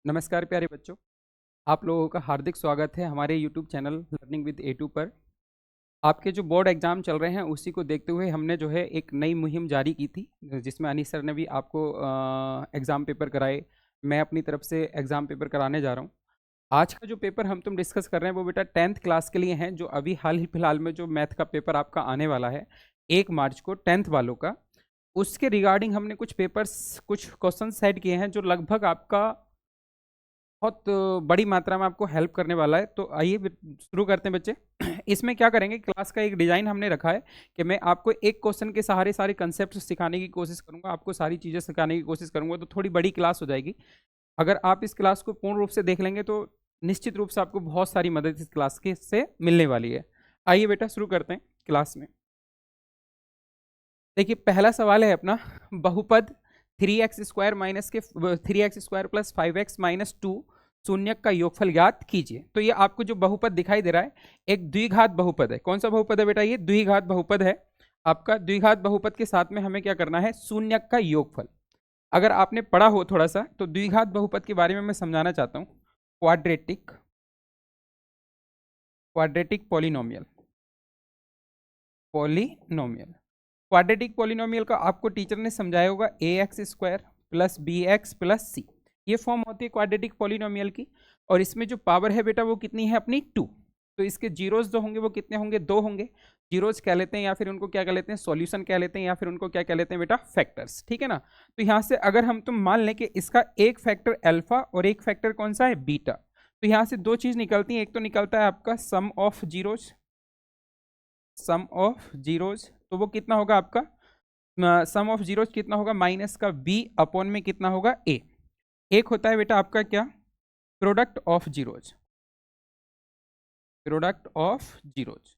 नमस्कार प्यारे बच्चों, आप लोगों का हार्दिक स्वागत है हमारे YouTube channel learning with A2 पर। आपके जो बोर्ड एग्ज़ाम चल रहे हैं उसी को देखते हुए हमने जो है एक नई मुहिम जारी की थी, जिसमें अनीस सर ने भी आपको एग्ज़ाम पेपर कराए। मैं अपनी तरफ से एग्ज़ाम पेपर कराने जा रहा हूँ। आज का जो पेपर हम तुम डिस्कस कर रहे हैं वो बेटा 10th क्लास के लिए हैं, जो अभी हाल ही फिलहाल में जो मैथ का पेपर आपका आने वाला है 1 मार्च को 10th वालों का, उसके रिगार्डिंग हमने कुछ पेपर्स कुछ क्वेश्चन सेट किए हैं जो लगभग आपका बहुत बड़ी मात्रा में आपको हेल्प करने वाला है। तो आइए शुरू करते हैं बच्चे। इसमें क्या करेंगे, क्लास का एक डिज़ाइन हमने रखा है कि मैं आपको एक क्वेश्चन के सहारे सारे कंसेप्ट सिखाने की कोशिश करूंगा, आपको सारी चीज़ें सिखाने की कोशिश करूंगा, तो थोड़ी बड़ी क्लास हो जाएगी। अगर आप इस क्लास को पूर्ण रूप से देख लेंगे तो निश्चित रूप से आपको बहुत सारी मदद इस क्लास के से मिलने वाली है। आइए बेटा शुरू करते हैं क्लास में। देखिए पहला सवाल है अपना, बहुपद 3x² माइनस के 3x² प्लस 5x माइनस 2 शून्य का योगफल ज्ञात कीजिए। तो ये आपको जो बहुपद दिखाई दे रहा है एक द्विघात बहुपद है। कौन सा बहुपद है बेटा? ये द्विघात बहुपद है। आपका द्विघात बहुपद के साथ में हमें क्या करना है? शून्य का योगफल। अगर आपने पढ़ा हो थोड़ा सा तो द्विघात बहुपद के बारे में मैं समझाना चाहता हूँ। Quadratic quadratic polynomial polynomial quadratic polynomial का आपको टीचर ने समझाया होगा ax² plus bx plus c। ये फॉर्म होती है क्वाड्रेटिक पॉलिनोमियल की, और इसमें जो पावर है बेटा वो कितनी है अपनी 2। तो इसके जीरोज जो होंगे वो कितने होंगे? 2 होंगे। जीरोज कह लेते हैं या फिर उनको क्या कह लेते हैं? सॉल्यूशन कह लेते हैं, या फिर उनको क्या कह लेते हैं बेटा? फैक्टर्स। ठीक है ना। तो यहाँ से अगर हम तुम मान लें कि इसका एक फैक्टर अल्फा और एक फैक्टर कौन सा है? बीटा, तो यहाँ से दो चीज निकलती है। एक तो निकलता है आपका sum of zeros, sum of zeros, तो वो कितना होगा आपका? सम ऑफ जीरोज कितना होगा? माइनस का b अपॉन में कितना होगा? a। एक होता है बेटा आपका क्या? Product of zeros, product of zeros.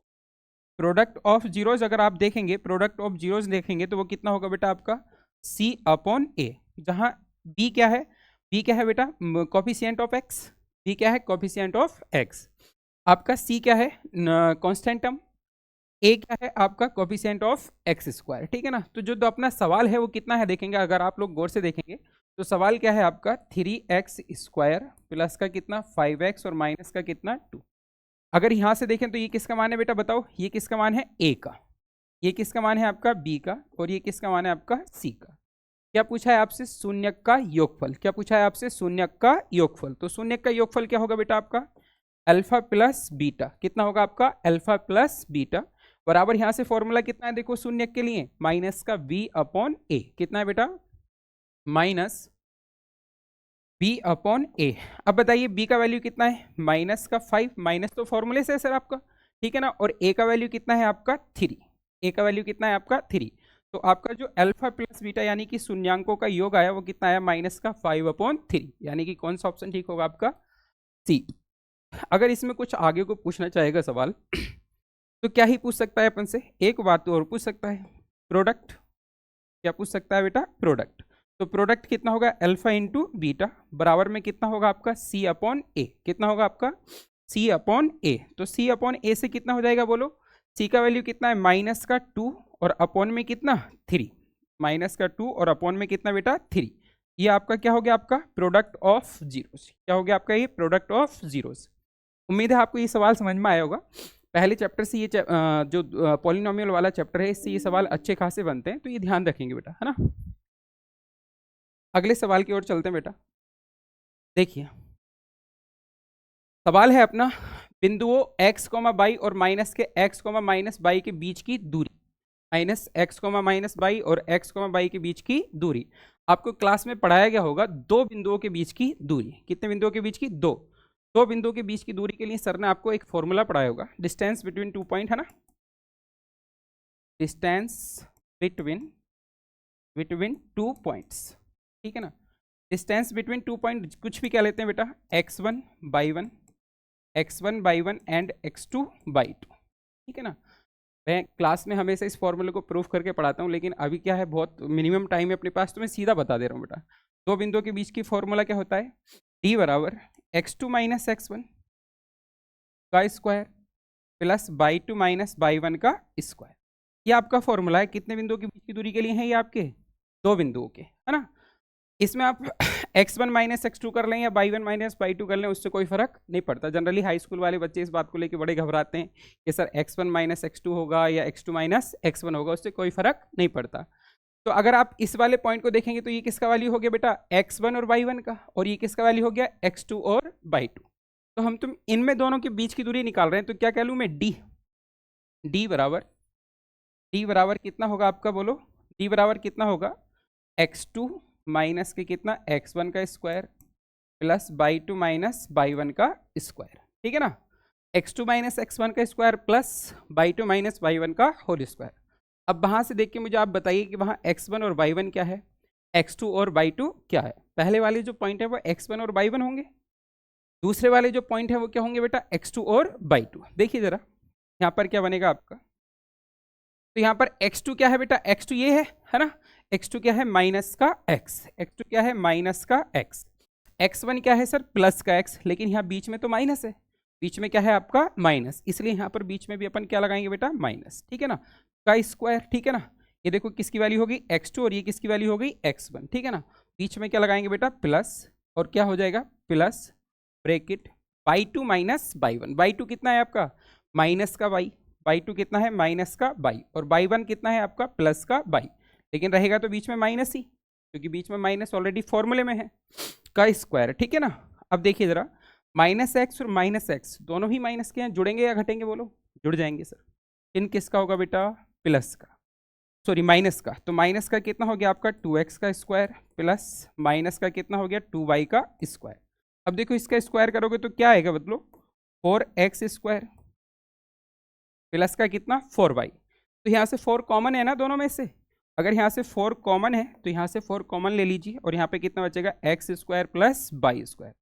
Product of zeros अगर आप देखेंगे, प्रोडक्ट ऑफ जीरोज देखेंगे तो वो कितना होगा बेटा आपका? c अपॉन a, जहां b क्या है? b क्या है बेटा? Coefficient of x। b क्या है? Coefficient of x। आपका c क्या है? Constant term. ए क्या है आपका? Coefficient of x²। ठीक है ना। तो जो अपना सवाल है वो कितना है देखेंगे, अगर आप लोग गौर से देखेंगे तो सवाल क्या है आपका? 3x² प्लस का कितना? 5x और माइनस का कितना? 2। अगर यहां से देखें तो ये किसका मान है बेटा? बताओ, ये किसका मान है? a का। ये किसका मान है आपका? b का। और ये किसका मान है आपका? c का। क्या पूछा है आपसे? शून्य का योगफल। क्या पूछा है आपसे? शून्य का योगफल। तो शून्य का योगफल क्या होगा बेटा आपका? Alpha plus beta. कितना होगा आपका? अल्फा प्लस बीटा बराबर, यहां से फॉर्मूला कितना है देखो शून्य के लिए? माइनस का v अपॉन a। कितना है बेटा? Minus b upon a। अब बताइए b का वैल्यू कितना है? माइनस का 5। माइनस तो फॉर्मूले से है सर आपका, ठीक है ना। और a का वैल्यू कितना है आपका? 3। a का वैल्यू कितना है आपका? 3। तो आपका जो अल्फा प्लस बीटा यानी कि शून्यांकों का योग आया वो कितना आया? माइनस का 5 अपॉन 3। यानी कि कौन सा ऑप्शन ठीक होगा आपका? सी। अगर इसमें कुछ आगे को पूछना चाहेगा सवाल तो क्या ही पूछ सकता है अपन से? एक बात तो और पूछ सकता है, प्रोडक्ट। क्या पूछ सकता है बेटा? प्रोडक्ट। तो प्रोडक्ट कितना होगा? अल्फा इंटू बीटा बराबर में कितना होगा आपका? सी अपॉन ए। कितना होगा आपका? सी अपॉन ए। तो सी अपॉन ए से कितना हो जाएगा बोलो? सी का वैल्यू कितना है? माइनस का 2 और अपॉन में कितना? 3। माइनस का 2 और अपॉन में कितना बेटा? 3। ये आपका क्या हो गया? आपका प्रोडक्ट ऑफ जीरोस। क्या हो गया आपका? ये प्रोडक्ट ऑफ जीरोस। उम्मीद है आपको ये सवाल समझ में आया होगा। पहले चैप्टर से ये जो पॉलिनोमियल वाला चैप्टर है इससे ये सवाल अच्छे खासे बनते हैं, तो ये ध्यान रखेंगे बेटा, है ना। अगले सवाल की ओर चलते हैं बेटा। देखिए सवाल है अपना, बिंदुओं x, y और माइनस के x, माइनस y के बीच की दूरी। माइनस x, माइनस y और x, y के बीच की दूरी। आपको क्लास में पढ़ाया गया होगा दो बिंदुओं के बीच की दूरी। कितने बिंदुओं के बीच की? दो बिंदुओं के बीच की दूरी के लिए सर ने आपको एक फॉर्मूला पढ़ाया होगा, डिस्टेंस बिटवीन 2 पॉइंट, है ना। डिस्टेंस बिटवीन 2 पॉइंट्स, ठीक है ना। डिस्टेंस बिटवीन 2 पॉइंट कुछ भी कह लेते हैं बेटा, x1 by 1, x1 by 1 and x2 by 2, ठीक है ना। मैं क्लास में हमेशा इस फॉर्मूले को प्रूफ करके पढ़ाता हूँ, लेकिन अभी क्या है बहुत मिनिमम टाइम है अपने पास, तो मैं सीधा बता दे रहा हूँ बेटा। दो बिंदुओं के बीच की फॉर्मूला क्या होता है? d बराबर x2 माइनस x1 का square plus y2 minus y1 का स्क्वायर। ये आपका फॉर्मूला है। कितने बिंदुओं के बीच की दूरी के लिए है? ये आपके दो बिंदुओं के, है ना। इसमें आप x1 माइनस x2 कर लें या y1 माइनस y2 कर लें, उससे कोई फर्क नहीं पड़ता। जनरली हाई स्कूल वाले बच्चे इस बात को लेके बड़े घबराते हैं कि सर x1 माइनस x2 होगा या x2 माइनस x1 होगा, उससे कोई फर्क नहीं पड़ता। तो अगर आप इस वाले पॉइंट को देखेंगे तो ये किसका वैल्यू हो गया बेटा, x1 और y1 का, और ये किसका वैल्यू हो गया, x2 और y2। तो हम तुम इनमें दोनों के बीच की दूरी निकाल रहे हैं, तो क्या कह लूँ मैं, d बराबर कितना होगा आपका, बोलो d बराबर कितना होगा, x2 माइनस के कितना, x1 का square plus y2 minus y1 का स्क्वायर, ठीक है ना। x2 माइनस x1 का square plus y2 minus y1 का होल स्क्वायर। अब वहां से देख के मुझे आप बताइए कि वहां x1 और y1 क्या है, x2 और y2 क्या है। पहले वाले जो पॉइंट है वो x1 और y1 होंगे, दूसरे वाले जो पॉइंट है वो क्या होंगे बेटा, x2 और y2। देखिए जरा यहाँ पर क्या बनेगा आपका, तो यहाँ पर x2 क्या है बेटा, x2 ये है ना, x2 क्या है माइनस का x, x2 क्या है माइनस का x, x1 क्या है सर प्लस का x, लेकिन यहाँ बीच में तो माइनस है, बीच में क्या है आपका माइनस, इसलिए यहाँ पर बीच में भी अपन क्या लगाएंगे बेटा, माइनस, ठीक है ना, का स्क्वायर, ठीक है ना। ये देखो किसकी वैल्यू होगी x2 और ये किसकी वैल्यू हो गई x1, ठीक है ना। बीच में क्या लगाएंगे बेटा, प्लस, और क्या हो जाएगा plus bracket y2 minus y1, y2 कितना है आपका माइनस का y, y2 कितना है माइनस का y, और y1 कितना है आपका प्लस का y, लेकिन रहेगा तो बीच में माइनस ही, क्योंकि बीच में माइनस ऑलरेडी फॉर्मूले में है, का स्क्वायर, ठीक है ना। अब देखिए जरा माइनस एक्स और माइनस एक्स दोनों ही माइनस के हैं, जुड़ेंगे या घटेंगे, बोलो जुड़ जाएंगे सर। इन किसका होगा बेटा, प्लस का, सॉरी माइनस का, तो माइनस का कितना हो गया आपका 2x का स्क्वायर प्लस माइनस का कितना हो गया 2y का स्क्वायर। अब देखो इसका स्क्वायर करोगे तो क्या आएगा, बदलो 4x स्क्वायर प्लस का कितना 4y, तो यहाँ से 4 कॉमन है ना दोनों में से, अगर यहाँ से 4 कॉमन है तो यहाँ से 4 कॉमन ले लीजिए, और यहाँ पे कितना बचेगा x square plus y square.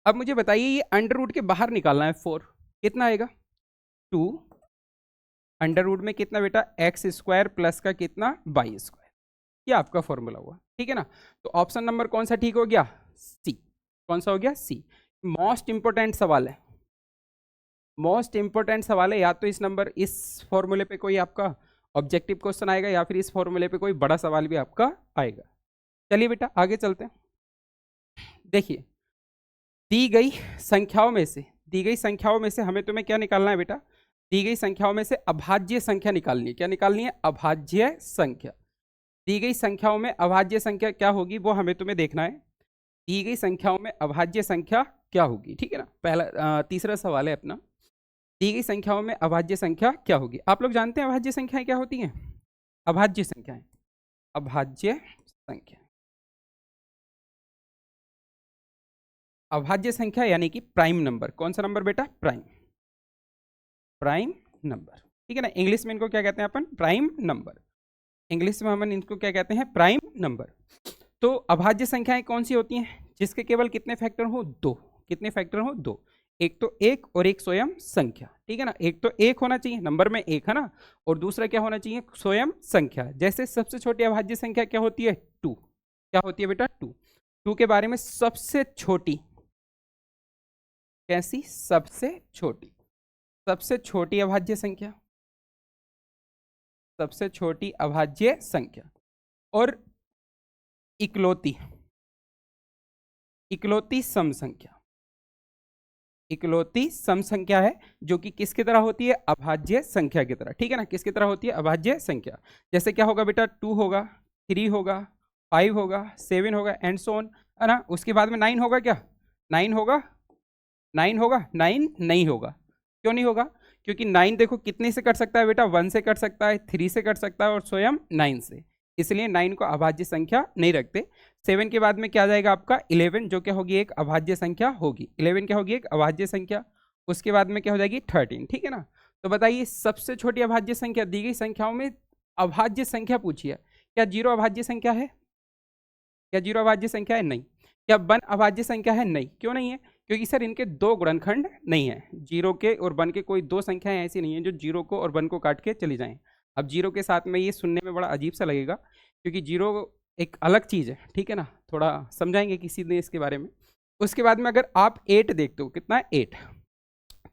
अब मुझे बताइए ये अंडर रूट के बाहर निकालना है 4, कितना आएगा 2, अंडर रूट में कितना बेटा एक्स स्क्वायर प्लस का कितना y स्क्वायर, ये आपका फॉर्मूला हुआ, ठीक है ना। तो ऑप्शन नंबर कौन सा ठीक हो गया, सी, कौन सा हो गया, सी। मोस्ट इंपोर्टेंट सवाल है, मोस्ट इंपोर्टेंट सवाल है, या तो इस फॉर्मूले पे कोई आपका ऑब्जेक्टिव क्वेश्चन आएगा या फिर इस फॉर्मूले पे कोई बड़ा सवाल भी आपका आएगा। चलिए बेटा आगे चलते हैं। देखिए दी गई संख्याओं में से हमें तुम्हें क्या निकालना है बेटा, दी गई संख्याओं में से अभाज्य संख्या निकालनी है, क्या निकालनी है, अभाज्य संख्या। दी गई संख्याओं में अभाज्य संख्या क्या होगी वो हमें तुम्हें देखना है, दी गई संख्याओं में अभाज्य संख्या क्या होगी, ठीक है ना। पहला तीसरा सवाल है अपना, दी गई संख्याओं में अभाज्य संख्या क्या होगी। आप लोग जानते हैं अभाज्य संख्याएं क्या होती हैं, अभाज्य संख्याएं, अभाज्य संख्या, अभाज्य संख्या यानी कि प्राइम नंबर। कौन सा नंबर बेटा, प्राइम नंबर, ठीक है ना। इंग्लिश में इनको क्या कहते हैं अपन, प्राइम नंबर, इंग्लिश में हम इनको क्या कहते हैं, प्राइम नंबर। तो अभाज्य संख्याएं कौन सी होती हैं, जिसके केवल कितने फैक्टर हो, दो, कितने फैक्टर हो, दो, एक तो एक और एक स्वयं संख्या, ठीक है ना। एक तो एक होना चाहिए, नंबर में एक है ना, और दूसरा क्या होना चाहिए, स्वयं संख्या। जैसे सबसे छोटी अभाज्य संख्या क्या होती है, 2, क्या होती है बेटा 2, 2 के बारे में सबसे छोटी, कैसी, सबसे छोटी अभाज्य संख्या, सबसे छोटी अभाज्य संख्या, और इकलौती सम संख्या, इकलौती सम संख्या है जो कि किसकी तरह होती है, अभाज्य संख्या की तरह, ठीक है ना। किसकी तरह होती है, अभाज्य संख्या। जैसे क्या होगा बेटा, 2 होगा, 3 होगा, 5 होगा, 7 होगा एंड सो ऑन, है ना। उसके बाद में 9 होगा, क्या 9 होगा, 9 होगा, 9 नहीं होगा, क्यों नहीं होगा, क्योंकि 9 देखो कितने से कट सकता है बेटा, 1 से कट सकता है, 3 से कट सकता है और स्वयं 9 से, इसलिए 9 को अभाज्य संख्या नहीं रखते। 7 के बाद में क्या आ जाएगा आपका 11, जो क्या होगी एक अभाज्य संख्या होगी, 11 क्या होगी एक अभाज्य संख्या। उसके बाद में क्या हो जाएगी 13, ठीक है ना। तो बताइए सबसे छोटी अभाज्य संख्या, दी गई संख्याओं में अभाज्य संख्या पूछी है, क्या 0 अभाज्य संख्या है, क्या 0 अभाज्य संख्या है, नहीं। क्या 1 अभाज्य संख्या है, नहीं। क्यों नहीं है, क्योंकि सर इनके दो गुणनखंड नहीं है, 0 के और 1 के कोई दो संख्याएं ऐसी नहीं है जो 0 को और 1 को काट के चली जाएं। अब 0 के साथ में ये सुनने में बड़ा अजीब सा लगेगा, क्योंकि 0 एक अलग चीज़ है, ठीक है ना, थोड़ा समझाएंगे किसी दिन इसके बारे में। उसके बाद में अगर आप 8 देखते हो, कितना है 8,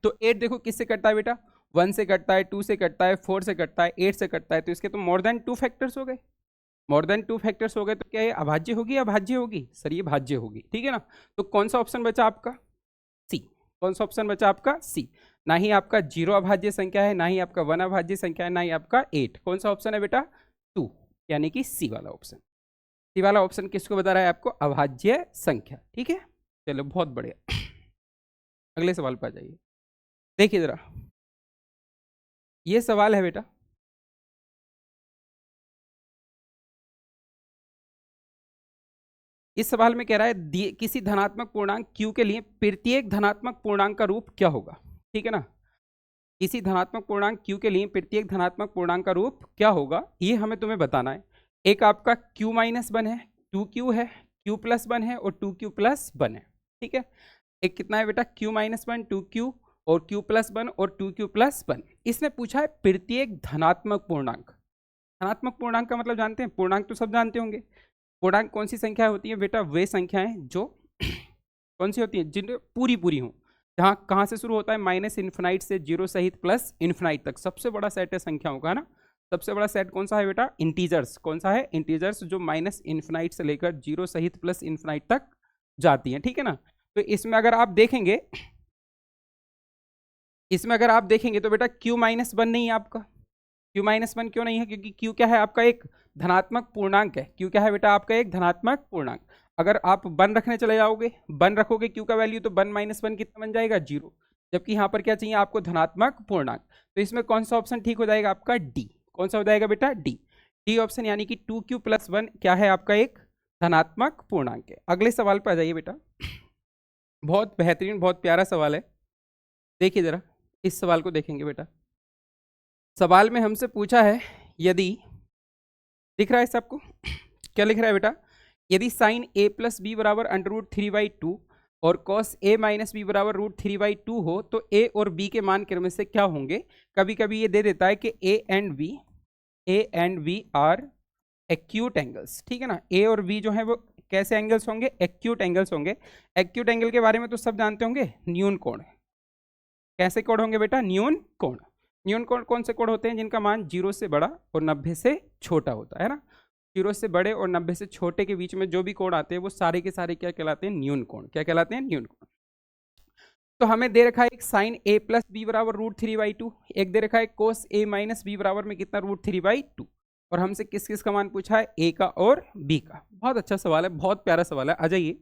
तो 8 देखो किससे कटता है बेटा, 1 से कटता है, 2 से कटता है, 4 से कटता है, 8 से कटता है, तो इसके तो मोर देन 2 फैक्टर्स हो गए, मोर देन 2 फैक्टर्स हो गए तो क्या ये अभाज्य होगी, अभाज्य होगी सर, ये भाज्य होगी, ठीक है ना। तो कौन सा ऑप्शन बचा आपका, सी। कौन सा ऑप्शन बचा आपका, सी। ना ही आपका 0 अभाज्य संख्या है, ना ही आपका 1 अभाज्य संख्या है, ना ही आपका 8। कौन सा ऑप्शन है बेटा, 2, यानी कि सी वाला ऑप्शन। सी वाला ऑप्शन किसको बता रहा है आपको, अभाज्य संख्या, ठीक है। चलो बहुत बढ़िया, अगले सवाल पर आ जाइए। देखिए जरा, ये सवाल है बेटा, इस सवाल में कह रहा है किसी धनात्मक पूर्णांक q के लिए प्रत्येक धनात्मक पूर्णांक का रूप क्या होगा, ठीक है ना। किसी धनात्मक पूर्णांक q के लिए प्रत्येक धनात्मक पूर्णांक का रूप क्या होगा, ये हमें तुम्हें बताना है। एक आपका q-1 है, 2q है, q+1 है और 2q+1 है, ठीक है। एक कितना है बेटा, q-1, 2q और q+1 और 2q+1। इसने पूछा है प्रत्येक धनात्मक पूर्णांक। धनात्मक पूर्णांक का मतलब जानते हैं, पूर्णांक तो सब जानते होंगे। पूर्णांक कौन सी संख्या होती है बेटा, वे संख्याएं जो कौन सी होती है, जिन पूरी पूरी हों, जहाँ कहाँ से शुरू होता है, -∞ से 0 सहित +∞ तक। सबसे बड़ा सेट है संख्याओं का, है ना। सबसे बड़ा सेट कौन सा है बेटा, इंटीजर्स। कौन सा है, इंटीजर्स, जो -∞ से लेकर 0 सहित +∞ तक जाती हैं, ठीक है ना। तो इसमें अगर आप देखेंगे, तो बेटा q-1 नहीं है आपका। q-1 क्यों नहीं है, क्योंकि q क्या है आपका, एक धनात्मक पूर्णांक है। q क्या है बेटा आपका, एक धनात्मक पूर्णांक। अगर आप 1 रखने चले जाओगे, 1 रखोगे q का वैल्यू, तो 1 - 1 कितना बन जाएगा, 0। जबकि यहाँ पर क्या चाहिए आपको, धनात्मक पूर्णांक। तो इसमें कौन सा ऑप्शन ठीक हो जाएगा आपका, डी। कौन सा हो जाएगा बेटा, डी। डी ऑप्शन, यानी कि 2q+1 क्या है आपका, एक धनात्मक पूर्णांक है। अगले सवाल पर आ जाइए बेटा, बहुत बेहतरीन, बहुत प्यारा सवाल है। देखिए जरा, इस सवाल को देखेंगे बेटा। सवाल में हमसे पूछा है, यदि, दिख रहा है सबको, क्या लिख रहा है बेटा, यदि साइन a+b बराबर √3/2 और कॉस a-b बराबर √3/2 हो, तो a और b के मान क्रम से क्या होंगे। कभी कभी ये दे देता है कि a and b are acute angles, ठीक है ना। a और b जो है वो कैसे एंगल्स होंगे, एक्यूट एंगल्स होंगे। एक्यूट एंगल के बारे में तो सब जानते होंगे, न्यून कोण। कैसे कोण होंगे बेटा, न्यून कोण। न्यून कोण कौन से कोण होते हैं, जिनका मान 0 से बड़ा और 90 से छोटा होता है ना। 0 से बड़े और 90 से छोटे के बीच में जो भी कोण आते हैं वो सारे के सारे क्या कहलाते हैं, न्यून कोण। क्या कहलाते हैं, न्यून कोण। तो हमें दे रखा है एक साइन a+b बराबर √3/2, एक दे रखा है कोस a-b बराबर में कितना, √3/2। और हमसे किस किस का मान पूछा है, a का और b का। बहुत अच्छा सवाल है, बहुत प्यारा सवाल है। आ जाइए,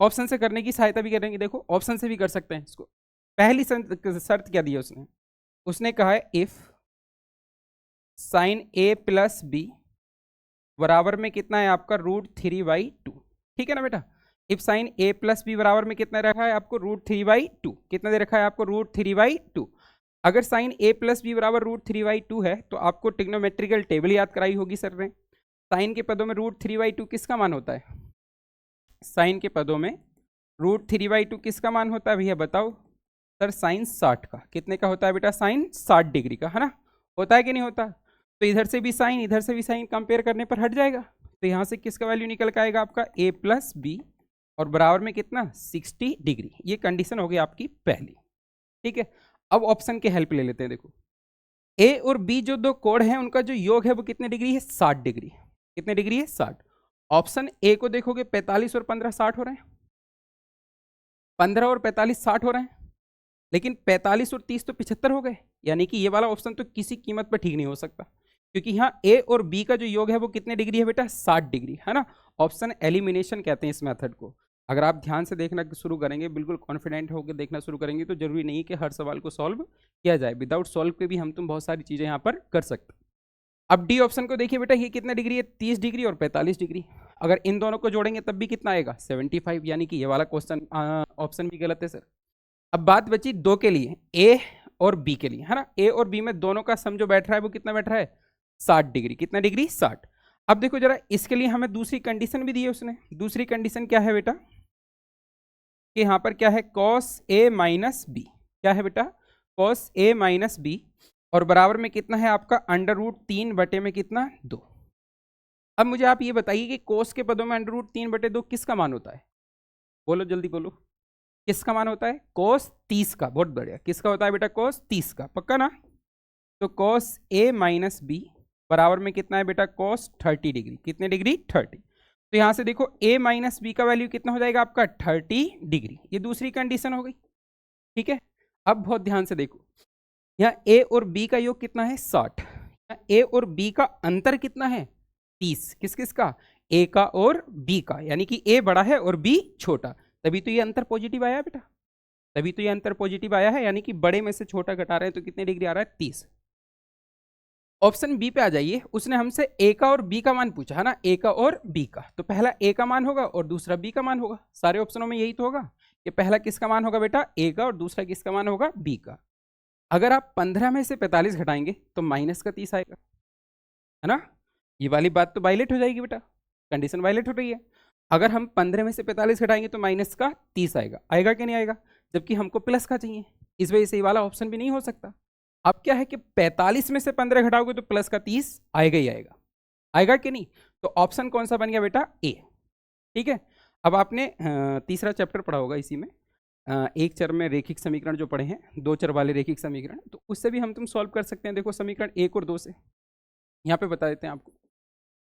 ऑप्शन से करने की सहायता भी करेंगे। देखो, ऑप्शन से भी कर सकते हैं इसको। पहली शर्त क्या दी है उसने कहा है इफ साइन a+b बराबर में कितना है आपका, √3/2, ठीक है ना बेटा। इफ साइन a+b बराबर में कितना रखा है आपको, √3/2। कितना दे रखा है आपको, √3/2। अगर साइन a+b बराबर √3/2 है, तो आपको ट्रिग्नोमेट्रिकल टेबल याद कराई होगी सर ने। साइन के पदों में √3/2 किसका मान होता है, साइन के पदों में √3/2 किसका मान होता है भैया बताओ सर, साइन 60 का। कितने का होता है बेटा, साइन 60 डिग्री का, है ना। होता है कि नहीं होता। तो इधर से भी साइन, इधर से भी साइन, कंपेयर करने पर हट जाएगा। तो यहाँ से किसका वैल्यू निकल के आएगा आपका, a+b और बराबर में कितना, 60 डिग्री। ये कंडीशन हो गई आपकी पहली, ठीक है। अब ऑप्शन के हेल्प ले लेते हैं। देखो, a और b जो दो कोण हैं उनका जो योग है वो कितने डिग्री है, 60 डिग्री। कितने डिग्री है, 60। ऑप्शन ए को देखोगे 45 और 15 60 हो रहे हैं, 15 और 45 60 हो रहे हैं। लेकिन 45 और 30 तो 75 हो गए, यानी कि ये वाला ऑप्शन तो किसी कीमत पर ठीक नहीं हो सकता, क्योंकि यहाँ ए और बी का जो योग है वो कितने डिग्री है बेटा, 60 डिग्री, है ना। ऑप्शन एलिमिनेशन कहते हैं इस मेथड को। अगर आप ध्यान से देखना शुरू करेंगे, बिल्कुल कॉन्फिडेंट होकर देखना शुरू करेंगे, तो जरूरी नहीं कि हर सवाल को सॉल्व किया जाए। विदाउट सॉल्व के भी हम तुम बहुत सारी चीजें यहाँ पर कर सकते। अब डी ऑप्शन को देखिए बेटा, ये कितना डिग्री है, 30 डिग्री और 45 डिग्री। अगर इन दोनों को जोड़ेंगे तब भी कितना आएगा, 75, यानी कि ये वाला क्वेश्चन ऑप्शन भी गलत है सर। अब बात बची दो के लिए, ए और बी के लिए, है ना। ए और बी में दोनों का सम जो बैठ रहा है वो कितना बैठ रहा है, 60 डिग्री। कितना डिग्री, 60। अब देखो जरा, इसके लिए हमें दूसरी कंडीशन भी दी है उसने। दूसरी कंडीशन क्या है बेटा, कि यहाँ पर क्या है, cos a-b। क्या है बेटा, cos a-b और बराबर में कितना है आपका, √3 बटे में कितना, 2। अब मुझे आप ये बताइए कि cos के पदों में √3 बटे 2 किसका मान होता है, बोलो जल्दी बोलो, किसका मान होता है, cos 30 का। बहुत बढ़िया, किसका होता है बेटा, cos 30 का, पक्का ना। तो cos a-b बराबर में कितना है बेटा cos 30 डिग्री। कितने डिग्री? 30। तो यहाँ से देखो a माइनस बी का वैल्यू कितना हो जाएगा आपका 30 डिग्री। ये दूसरी कंडीशन हो गई, ठीक है। अब बहुत ध्यान से देखो, यहाँ a और b का योग कितना है 60, a और b का अंतर कितना है 30। किस किस का? a का और b का, यानी कि a बड़ा है और b छोटा, तभी तो ये अंतर पॉजिटिव आया बेटा, तभी तो ये अंतर पॉजिटिव आया है, यानी कि बड़े में से छोटा घटा रहे हैं तो कितने डिग्री आ रहा है 30। ऑप्शन बी पे आ जाइए, उसने हमसे a का और b का मान पूछा है ना, a का और b का, तो पहला a का मान होगा और दूसरा b का मान होगा। सारे ऑप्शनों में यही तो होगा कि पहला किसका मान होगा बेटा a का और दूसरा किसका मान होगा b का। अगर आप 15 में से 45 घटाएंगे तो माइनस का 30 आएगा, है ना। ये वाली बात तो वायलेट हो जाएगी बेटा, कंडीशन वायलेट हो रही है। अगर हम 15 में से 45 घटाएंगे तो माइनस का 30 आएगा, आएगा कि नहीं आएगा, जबकि हमको प्लस का चाहिए, इस वजह से ये वाला ऑप्शन भी नहीं हो सकता। अब क्या है कि 45 में से 15 घटाओगे तो प्लस का 30 आएगा ही आएगा, आएगा कि नहीं। तो ऑप्शन कौन सा बन गया बेटा ए, ठीक है। अब आपने तीसरा चैप्टर पढ़ा होगा इसी में, एक चर में रेखिक समीकरण जो पढ़े हैं, दो चर वाले रेखिक समीकरण, तो उससे भी हम तुम सॉल्व कर सकते हैं। देखो समीकरण 1 और 2 से, यहाँ पे बता देते हैं आपको,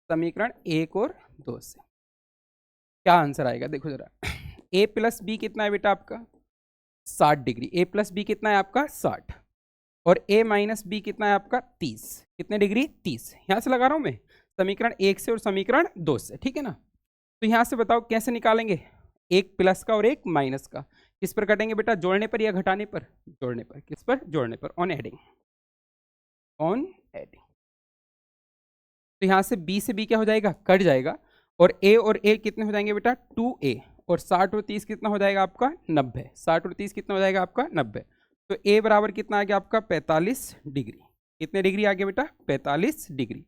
समीकरण 1 और 2 से क्या आंसर आएगा। देखो जरा, a प्लस बी कितना है बेटा आपका 60 डिग्री, a प्लस बी कितना है आपका 60, और a माइनस बी कितना है आपका 30। कितने डिग्री? 30। यहाँ से लगा रहा हूँ मैं समीकरण 1 से और समीकरण 2 से, ठीक है ना। तो यहाँ से बताओ कैसे निकालेंगे, एक प्लस का और एक माइनस का, किस पर कटेंगे बेटा, जोड़ने पर या घटाने पर? जोड़ने पर। किस पर? जोड़ने पर, ऑन एडिंग, ऑन एडिंग। तो यहाँ से b से b क्या हो जाएगा, कट जाएगा, और a कितने हो जाएंगे बेटा 2a, और 60 और 30 कितना हो जाएगा आपका 90, 60 और 30 कितना हो जाएगा आपका 90। तो a बराबर कितना आ गया आपका 45 डिग्री। कितने डिग्री आ गया बेटा 45 डिग्री।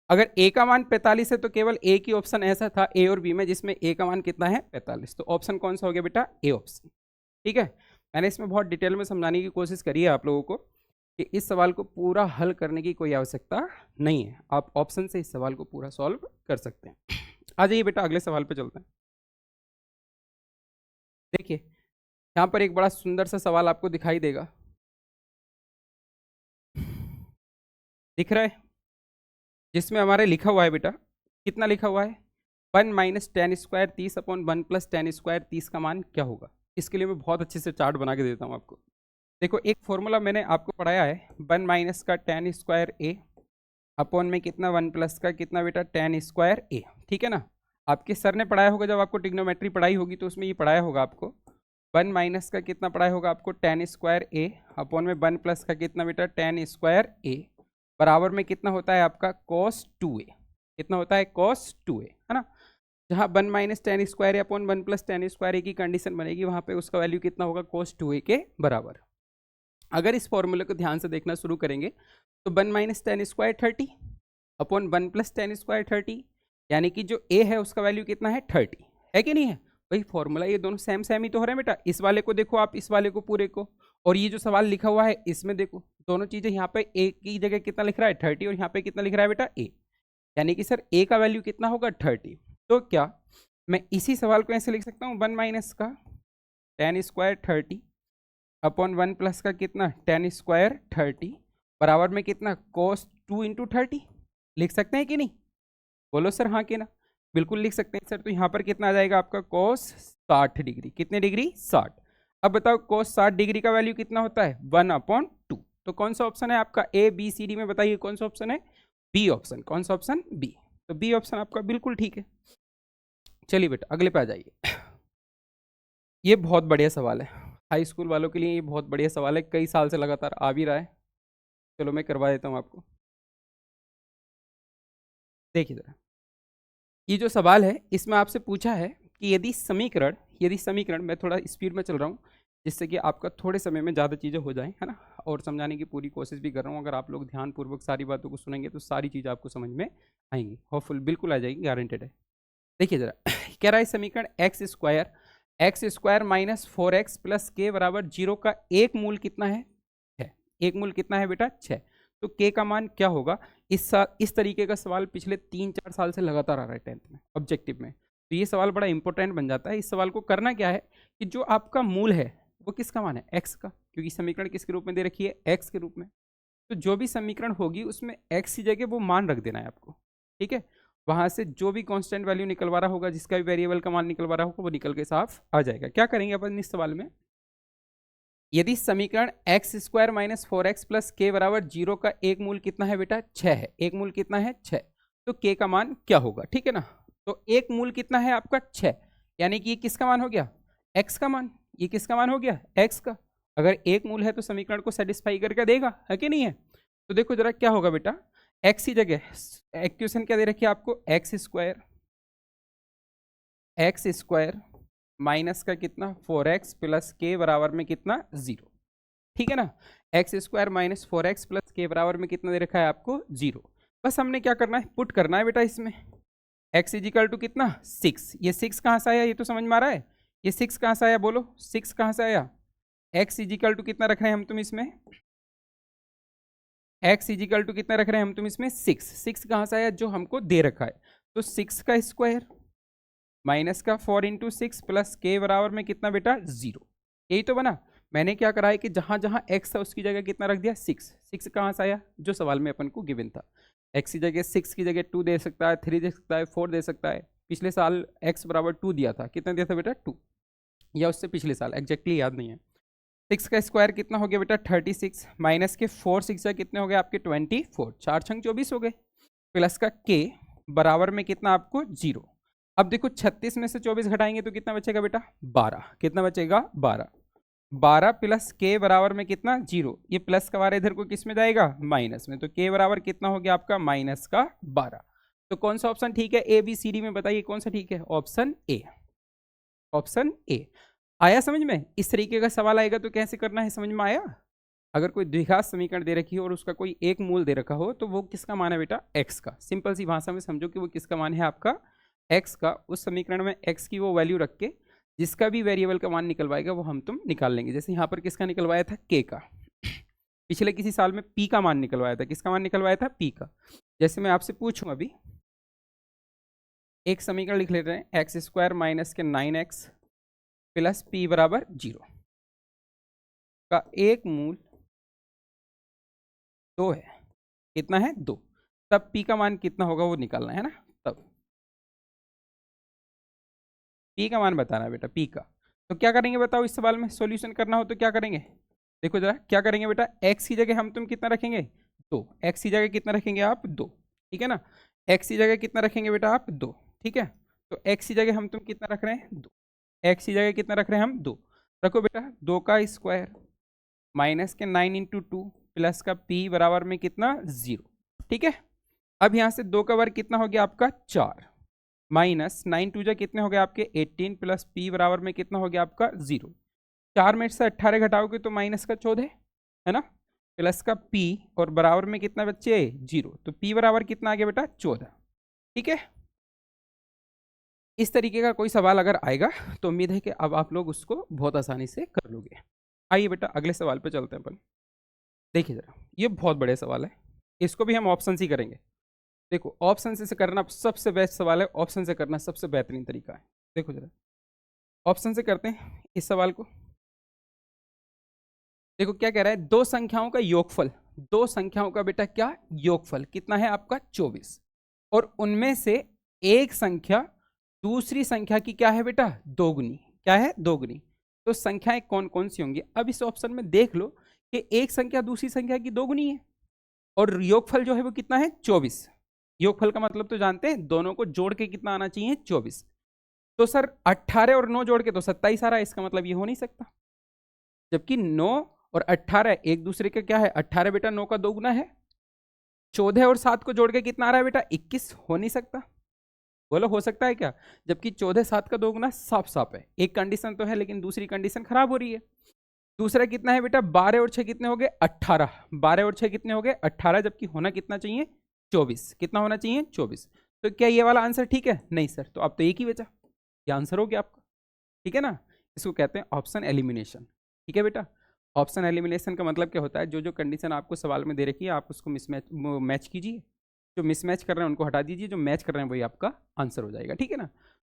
अगर a का मान 45 है तो केवल एक ही ऑप्शन ऐसा था a और b में जिसमें a का मान कितना है 45, तो ऑप्शन कौन सा हो गया बेटा ए ऑप्शन, ठीक है। मैंने इसमें बहुत डिटेल में समझाने की कोशिश करी है आप लोगों को कि इस सवाल को पूरा हल करने की कोई आवश्यकता नहीं है, आप ऑप्शन से इस सवाल को पूरा सॉल्व कर सकते हैं। आ जाइए बेटा अगले सवाल पे चलते हैं। देखिए यहाँ पर एक बड़ा सुंदर सा सवाल आपको दिखाई देगा, दिख रहा है, जिसमें हमारे लिखा हुआ है बेटा, कितना लिखा हुआ है 1 minus ten square 30 upon 1 plus ten square 30 का मान क्या होगा। इसके लिए मैं बहुत अच्छे से चार्ट बना के देता हूँ आपको। देखो एक फॉर्मूला मैंने आपको पढ़ाया है, 1 माइनस का टेन स्क्वायर ए अपॉन में कितना 1 प्लस का कितना बेटा टेन स्क्वायर ए, ठीक है ना। आपके सर ने पढ़ाया होगा, जब आपको ट्रिग्नोमेट्री पढ़ाई होगी तो उसमें ये पढ़ाया होगा आपको, 1 माइनस का कितना पढ़ाया होगा आपको टेन स्क्वायर ए अपॉन में 1 प्लस का कितना बेटा टेन स्क्वायर ए, बराबर में कितना होता है आपका cos 2a। कितना होता है cos 2a, है ना। जहाँ 1 minus ten square upon 1 plus ten square A की कंडीशन बनेगी, वहाँ पे उसका वैल्यू कितना होगा cos 2a के बराबर। अगर इस फॉर्मूले को ध्यान से देखना शुरू करेंगे तो 1 minus ten square 30 upon 1 plus ten square 30, यानी कि जो a है उसका वैल्यू कितना है 30, है कि नहीं है। वही फॉर्मूला, ये दोनों सेम सेम ही तो हो रहे हैं बेटा। इस वाले को देखो आप, इस वाले को पूरे को, और ये जो सवाल लिखा हुआ है इसमें देखो, दोनों चीजें यहाँ पे a की जगह कितना लिख रहा है 30, और यहाँ पे कितना लिख रहा है बेटा a, यानी कि सर a का वैल्यू कितना होगा 30। तो क्या मैं इसी सवाल को ऐसे लिख सकता हूँ, 1 माइनस का टेन स्क्वायर 30 अपॉन 1 प्लस का कितना टेन स्क्वायर 30 बराबर में कितना cos 2 इंटू 30, लिख सकते हैं कि नहीं, बोलो सर हाँ कि ना। बिल्कुल लिख सकते हैं सर। तो यहाँ पर कितना आ जाएगा आपका cos 60 डिग्री। कितने डिग्री 60। अब बताओ cos 60 डिग्री का वैल्यू कितना होता है 1/2। तो कौन सा ऑप्शन है आपका ए बी सी डी में, बताइए कौन सा ऑप्शन है, बी ऑप्शन। कौन सा ऑप्शन, बी। तो बी ऑप्शन आपका बिल्कुल ठीक है। चलिए बेटा अगले पे आ जाइए। ये बहुत बढ़िया सवाल है, हाई स्कूल वालों के लिए ये बहुत बढ़िया सवाल है, कई साल से लगातार आ भी रहा है। चलो मैं करवा देता हूँ आपको। देखिए जरा, ये जो सवाल है इसमें आपसे पूछा है कि यदि समीकरण मैं थोड़ा स्पीड में चल रहा हूँ जिससे कि आपका थोड़े समय में ज़्यादा चीज़ें हो जाएं, है ना, और समझाने की पूरी कोशिश भी कर रहा हूँ। अगर आप लोग ध्यानपूर्वक सारी बातों को सुनेंगे तो सारी चीज़ आपको समझ में आएंगी, होपफुल बिल्कुल आ जाएगी, गारंटेड है। देखिए जरा, कह रहा है समीकरण x square minus 4x plus के बराबर 0 का एक मूल कितना है 6। एक मूल कितना है बेटा 6। तो k का मान क्या होगा। इस तरीके का सवाल पिछले 3-4 साल से लगातार आ रहा है 10th में ऑब्जेक्टिव में, तो ये सवाल बड़ा इंपॉर्टेंट बन जाता है। इस सवाल को करना क्या है कि जो आपका मूल है वो किसका मान है x का, क्योंकि समीकरण किसके रूप में दे रखी है x के रूप में। तो जो भी समीकरण होगी उसमें x की जगह वो मान रख देना है आपको, ठीक है। वहां से जो भी कांस्टेंट वैल्यू निकलवा रहा होगा, जिसका भी वेरिएबल का मान निकलवा रहा होगा, वो निकल के साफ आ जाएगा। क्या करेंगे अपन इस सवाल में, यदि समीकरण x square minus 4x plus के बराबर 0 का एक मूल कितना है बेटा, 6 है। एक मूल कितना है, 6। तो के का मान क्या होगा, ठीक है ना। तो एक मूल कितना है आपका, 6, यानी कि ये किसका मान हो गया, x का मान। ये किसका मान हो गया, x का। अगर एक मूल है तो समीकरण को सेटिस्फाई करके देगा, है कि नहीं है। तो देखो जरा क्या होगा बेटा, x की जगह इक्वेशन क्या दे रखी है आपको, एक्स स्क्वायर माइनस का कितना 4x प्लस के बराबर में कितना 0, ठीक है ना। X square minus 4x plus के बराबर में कितना दे रखा है आपको 0। बस हमने क्या करना है, पुट करना है बेटा इसमें। x इजिकल टू कितना 6, ये 6 कहाँ से आया, ये तो समझ में आ रहा है। ये 6 कहाँ से आया, बोलो 6 कहाँ से आया। x इजिकल टू कितना रख रहे हैं हम तुम इसमें, x इजिकल टू कितना रख रहे हैं हम तुम इसमें 6 कहाँ से आया, जो हमको दे रखा है। तो 6 का स्क्वायर माइनस का 4 इंटू 6 प्लस के बराबर में कितना बेटा 0। यही तो बना। मैंने क्या करा है कि जहां जहां x था उसकी जगह कितना रख दिया 6 कहाँ से आया, जो सवाल में अपन को गिवन था। x की जगह 6 की जगह 2 दे सकता है, 3 दे सकता है, 4 दे सकता है। पिछले साल x बराबर 2 दिया था, कितना दिया था बेटा 2, या उससे पिछले साल एग्जैक्टली याद नहीं है। 6 का स्क्वायर कितना हो गया बेटा 36, माइनस के 4 6 कितने हो गए आपके 24, 4 छंग 24 हो गए, प्लस का k बराबर में कितना आपको 0। अब देखो 36 में से 24 घटाएंगे तो कितना बचेगा बेटा 12, कितना बचेगा 12, 12 प्लस के बराबर में कितना 0। ये प्लस का 12 इधर को किस में जाएगा, माइनस में। तो के बराबर कितना हो गया आपका माइनस का 12। तो कौन सा ऑप्शन ठीक है, ए बी सी डी में बताइए कौन सा ठीक है, ऑप्शन ए। ऑप्शन ए आया समझ में। इस तरीके का सवाल आएगा तो कैसे करना है, समझ में आया। अगर कोई द्विघात समीकरण दे रखी हो और उसका कोई एक मूल दे रखा हो तो वो किसका मान है बेटा, एक्स का। सिंपल सी भाषा में समझो कि वो किसका मान है आपका, एक्स का। उस समीकरण में एक्स की वो वैल्यू रख के जिसका भी वेरिएबल का मान निकलवाएगा वो हम तुम निकाल लेंगे। जैसे यहाँ पर किसका निकलवाया था, के का। पिछले किसी साल में पी का मान निकलवाया था, किसका मान निकलवाया था, पी का। जैसे मैं आपसे पूछूं अभी, एक समीकरण लिख लेते हैं, एक्स स्क्वायर माइनस के 9x प्लस पी बराबर 0 का एक मूल 2 है। कितना है 2, तब पी का मान कितना होगा वो निकालना है ना। तब पी का मान बताना है बेटा, पी का। तो क्या करेंगे बताओ, इस सवाल में सॉल्यूशन करना हो तो क्या करेंगे, देखो जरा क्या करेंगे बेटा। एक्स की जगह हम तुम कितना रखेंगे 2, एक्स की जगह कितना रखेंगे आप 2, ठीक है ना। एक्स की जगह कितना रखेंगे बेटा आप 2, ठीक है। तो एक्स की जगह हम तुम कितना रख रहे हैं 2, एक्स की जगह कितना रख रहे हैं हम 2। रखो बेटा 2 का स्क्वायर माइनस के 9 इंटू 2 प्लस का पी बराबर में कितना 0, ठीक है। अब यहाँ से 2 का वर्ग कितना हो गया आपका 4, माइनस 9 टू जा कितने हो गए आपके 18 प्लस पी बराबर में कितना हो गया आपका 0। 4 में से 18 घटाओगे तो माइनस का 14 है ना, प्लस का पी और बराबर में कितना बच्चे 0। तो पी बराबर कितना आ गया बेटा 14, ठीक है। इस तरीके का कोई सवाल अगर आएगा तो उम्मीद है कि अब आप लोग उसको बहुत आसानी से कर लोगे। आइए बेटा अगले सवाल पे चलते हैं अपन। देखिए जरा, ये बहुत बड़े सवाल है, इसको भी हम ऑप्शन से करेंगे। देखो ऑप्शन से करना सबसे बेस्ट सवाल है, ऑप्शन से करना सबसे बेहतरीन तरीका है। देखो जरा ऑप्शन से करते हैं इस सवाल को। देखो क्या कह रहा है, दो संख्याओं का योगफल, दो संख्याओं का बेटा क्या योगफल कितना है आपका 24, और उनमें से एक संख्या दूसरी संख्या की क्या है बेटा दोगुनी, क्या है दोगुनी। तो संख्याएं कौन कौन सी होंगी। अब इस ऑप्शन में देख लो कि एक संख्या दूसरी संख्या की दोगुनी है और योगफल जो है वो कितना है 24। योगफल का मतलब तो जानते हैं, दोनों को जोड़ के कितना आना चाहिए 24। तो सर 18 और 9 जोड़ के तो 27 आ रहा है, इसका मतलब ये हो नहीं सकता। जबकि 9 और 18 एक दूसरे का क्या है, 18 बेटा 9 का दोगुना है। 14 और 7 को जोड़ के कितना आ रहा है बेटा 21, हो नहीं सकता। बोलो हो सकता है क्या, जबकि 14 7 का दोगुना साफ साफ है। एक कंडीशन तो है लेकिन दूसरी कंडीशन खराब हो रही है। दूसरा कितना है बेटा 12 और 6 कितने हो गए 18, 12 और 6 कितने हो गए 18, जबकि होना कितना चाहिए 24, कितना होना चाहिए 24। तो क्या ये वाला आंसर ठीक है, नहीं सर, तो अब तो एक ही बचा, ये आंसर हो गया आपका, ठीक है ना। इसको कहते हैं ऑप्शन एलिमिनेशन, ठीक है बेटा। ऑप्शन एलिमिनेशन का मतलब क्या होता है, जो जो कंडीशन आपको सवाल में दे रखी है आप उसको मैच कीजिए, जो मिसमैच कर रहे हैं उनको हटा दीजिए, जो मैच कर रहे हैं वही आपका आंसर हो जाएगा, ठीक है ना।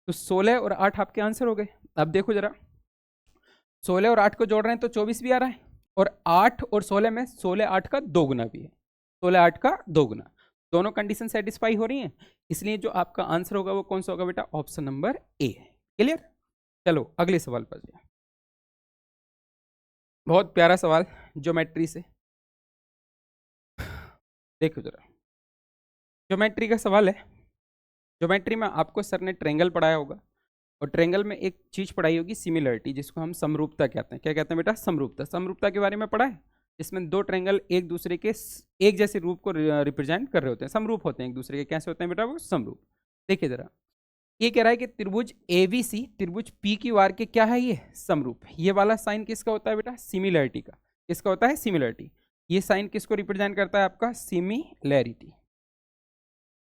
तो 16 और 8 आपके आंसर हो गए। अब देखो जरा 16 और 8 को जोड़ रहे हैं तो 24 भी आ रहा है, और 8 और 16 में 16 8 का 2 गुना भी है, 16 8 का 2 गुना, दोनों कंडीशन सेटिस्फाई हो रही हैं, इसलिए जो आपका आंसर होगा वो कौन सा होगा बेटा, ऑप्शन नंबर ए। क्लियर। चलो अगले सवाल पर जाए। बहुत प्यारा सवाल ज्योमेट्री से, देखो जरा, ज्योमेट्री का सवाल है। ज्योमेट्री में आपको सर ने ट्रेंगल पढ़ाया होगा, और ट्रेंगल में एक चीज पढ़ाई होगी सिमिलरिटी, जिसको हम समरूपता कहते हैं। क्या कहते हैं बेटा, समरूपता। समरूपता के बारे में पढ़ा है, इसमें दो ट्रेंगल एक दूसरे के एक जैसे रूप को रिप्रेजेंट कर रहे होते हैं, समरूप होते हैं एक दूसरे के। कैसे होते हैं बेटा वो, समरूप। देखिए जरा, ये कह रहा है कि त्रिभुज एबीसी त्रिभुज पी क्यू आर के क्या है, ये समरूप। ये वाला साइन किसका होता है बेटा, सिमिलरिटी का। किसका होता है, सिमिलरिटी। ये साइन किसको रिप्रेजेंट करता है, आपका सिमिलैरिटी।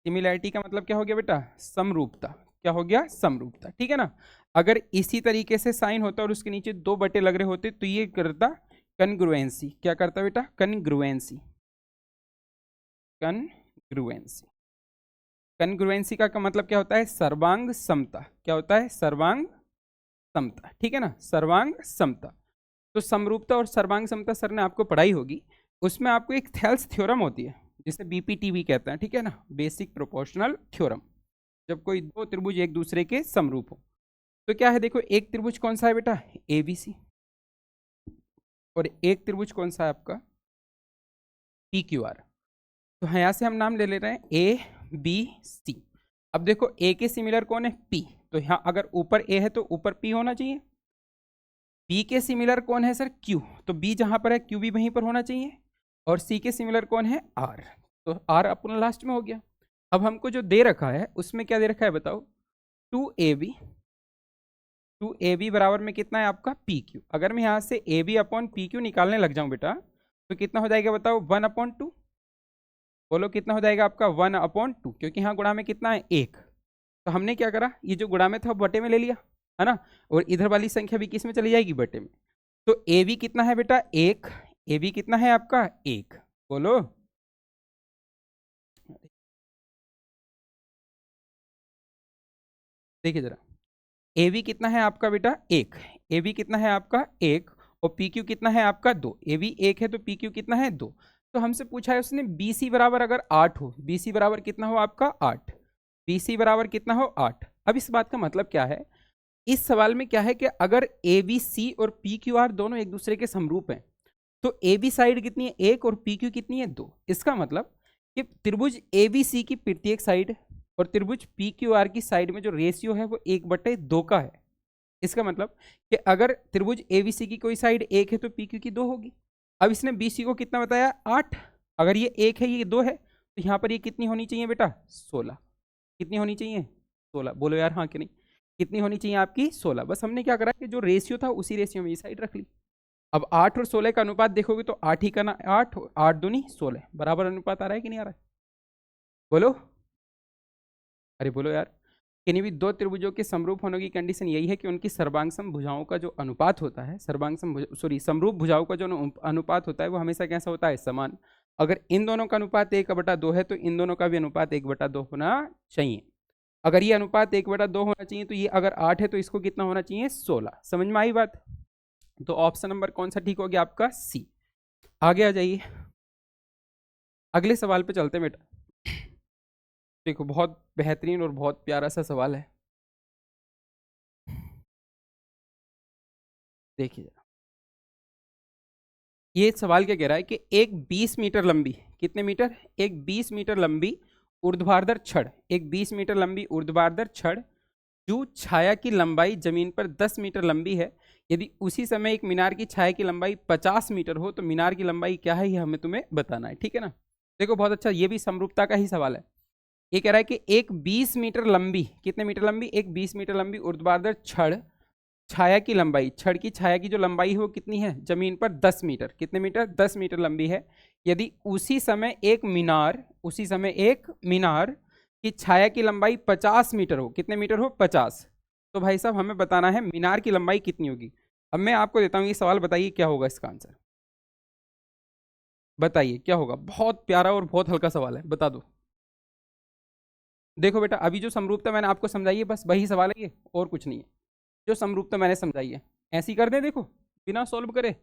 सिमिलैरिटी का मतलब क्या हो गया बेटा, समरूपता। क्या हो गया, समरूपता। ठीक है ना। अगर इसी तरीके से साइन होता और उसके नीचे दो बटे लग रहे होते तो ये करता कनग्रुएंसी। क्या करता बेटा, कनग्रुएंसी। कनग्रुएंसी। कनग्रुएंसी का मतलब क्या होता है, सर्वांग समता। क्या होता है, सर्वांग समता। ठीक है ना, सर्वांग समता। तो समरूपता और सर्वांग समता सर ने आपको पढ़ाई होगी। उसमें आपको एक थेल्स थ्योरम होती है, जिसे बीपीटीवी कहते हैं। ठीक है ना, बेसिक प्रोपोर्शनल थ्योरम। जब कोई दो त्रिभुज एक दूसरे के समरूप हो तो क्या है, देखो एक त्रिभुज कौन सा है बेटा, एबीसी, और एक त्रिभुज कौन सा है आपका, पी क्यू आर। तो यहाँ से हम नाम ले रहे हैं ए बी सी। अब देखो ए के सिमिलर कौन है, पी, तो यहाँ अगर ऊपर ए है तो ऊपर पी होना चाहिए। बी के सिमिलर कौन है सर, क्यू, तो बी जहां पर है क्यू भी वहीं पर होना चाहिए। और सी के सिमिलर कौन है, आर, तो आर अपना लास्ट में हो गया। अब हमको जो दे रखा है उसमें क्या दे रखा है बताओ, 2ab। 2ab बराबर में कितना है आपका, पी क्यू। अगर मैं यहाँ से A B upon P Q निकालने लग जाऊं बेटा, तो कितना हो जाएगा बताओ, 1/2। बोलो कितना हो जाएगा आपका, 1/2, क्योंकि यहाँ गुणा में कितना है, 1। तो हमने क्या करा, ये जो गुणा में था बटे में ले लिया, है ना, और इधर वाली संख्या भी किस में चली जाएगी, बटे में। तो ए बी कितना है बेटा, 1। ए बी कितना है आपका, 1। बोलो, देखिए जरा, ए बी कितना है आपका बेटा, 1। ए बी कितना है आपका, 1, और पी क्यू कितना है आपका, 2। ए बी 1 है तो पी क्यू कितना है, 2। तो हमसे पूछा है उसने बी सी बराबर अगर 8 हो, बी सी बराबर कितना हो आपका, 8। बी सी बराबर कितना हो, 8। अब इस बात का मतलब क्या है, इस सवाल में क्या है कि अगर ए बी सी और पी क्यू आर दोनों एक दूसरे के समरूप हैं, तो ए बी साइड कितनी है, 1, और पी क्यू कितनी है, 2। इसका मतलब कि त्रिभुज ए बी सी की प्रत्येक साइड और त्रिभुज पी क्यू आर की साइड में जो रेशियो है वो 1/2 का है। इसका मतलब कि अगर त्रिभुज ए बी सी की कोई साइड 1 है तो पी क्यू की 2 होगी। अब इसने बी सी को कितना बताया, 8। अगर ये 1 है ये 2 है, तो यहाँ पर ये कितनी होनी चाहिए बेटा, 16। कितनी होनी चाहिए, 16। बोलो यार हाँ कि नहीं, कितनी होनी चाहिए आपकी, 16। बस हमने क्या करा कि जो रेशियो था उसी रेशियो में ये साइड रख ली। अब 8 और 16 का अनुपात देखोगे तो 8 ही का ना, 8 8 दूनी 16, बराबर अनुपात आ रहा है कि नहीं आ रहा है, बोलो। अरे बोलो यार। किन्हीं भी दो त्रिभुजों के समरूप होने की कंडीशन यही है कि उनकी सर्वांगसम भुजाओं का जो अनुपात होता है, समरूप भुजाओं का जो अनुपात होता है वो हमेशा कैसा होता है, समान। अगर इन दोनों का अनुपात 1/2 है तो इन दोनों का भी अनुपात 1/2 होना चाहिए। अगर ये अनुपात 1/2 होना चाहिए तो ये अगर 8 है तो इसको कितना होना चाहिए, 16। समझ में आई बात। तो ऑप्शन नंबर कौन सा ठीक हो गया आपका, सी। आगे आ जाइए, अगले सवाल पे चलते हैं बेटा। देखो बहुत बेहतरीन और बहुत प्यारा सा सवाल है, देखिए ये सवाल क्या कह रहा है कि एक 20 मीटर लंबी, कितने मीटर, एक 20 मीटर लंबी ऊर्ध्वाधर छड़, एक 20 मीटर लंबी ऊर्ध्वाधर छड़ जो छाया की लंबाई जमीन पर 10 मीटर लंबी है, यदि उसी समय एक मीनार की छाया की लंबाई 50 मीटर हो तो मीनार की लंबाई क्या है, ये हमें तुम्हें बताना है। ठीक है ना। देखो बहुत अच्छा, ये भी समरूपता का ही सवाल है। ये कह रहा है कि एक 20 मीटर लंबी, कितने मीटर लंबी, एक 20 मीटर लंबी ऊर्ध्वाधर छड़ छाया की लंबाई, छड़ की छाया की जो लंबाई है वो कितनी है, जमीन पर 10 मीटर, कितने मीटर, 10 मीटर लंबी है। यदि उसी समय एक मीनार, उसी समय एक मीनार की छाया की लंबाई 50 मीटर हो, कितने मीटर हो, 50। तो भाई साहब हमें बताना है मीनार की लंबाई कितनी होगी। अब मैं आपको देता हूँ ये सवाल, बताइए क्या होगा इसका आंसर, बताइए क्या होगा। बहुत प्यारा और बहुत हल्का सवाल है, बता दो। देखो बेटा अभी जो समरूपता मैंने आपको समझाई है बस वही सवाल है ये, और कुछ नहीं है। जो समरूपता मैंने समझाई है ऐसी कर दे, देखो बिना सॉल्व करे।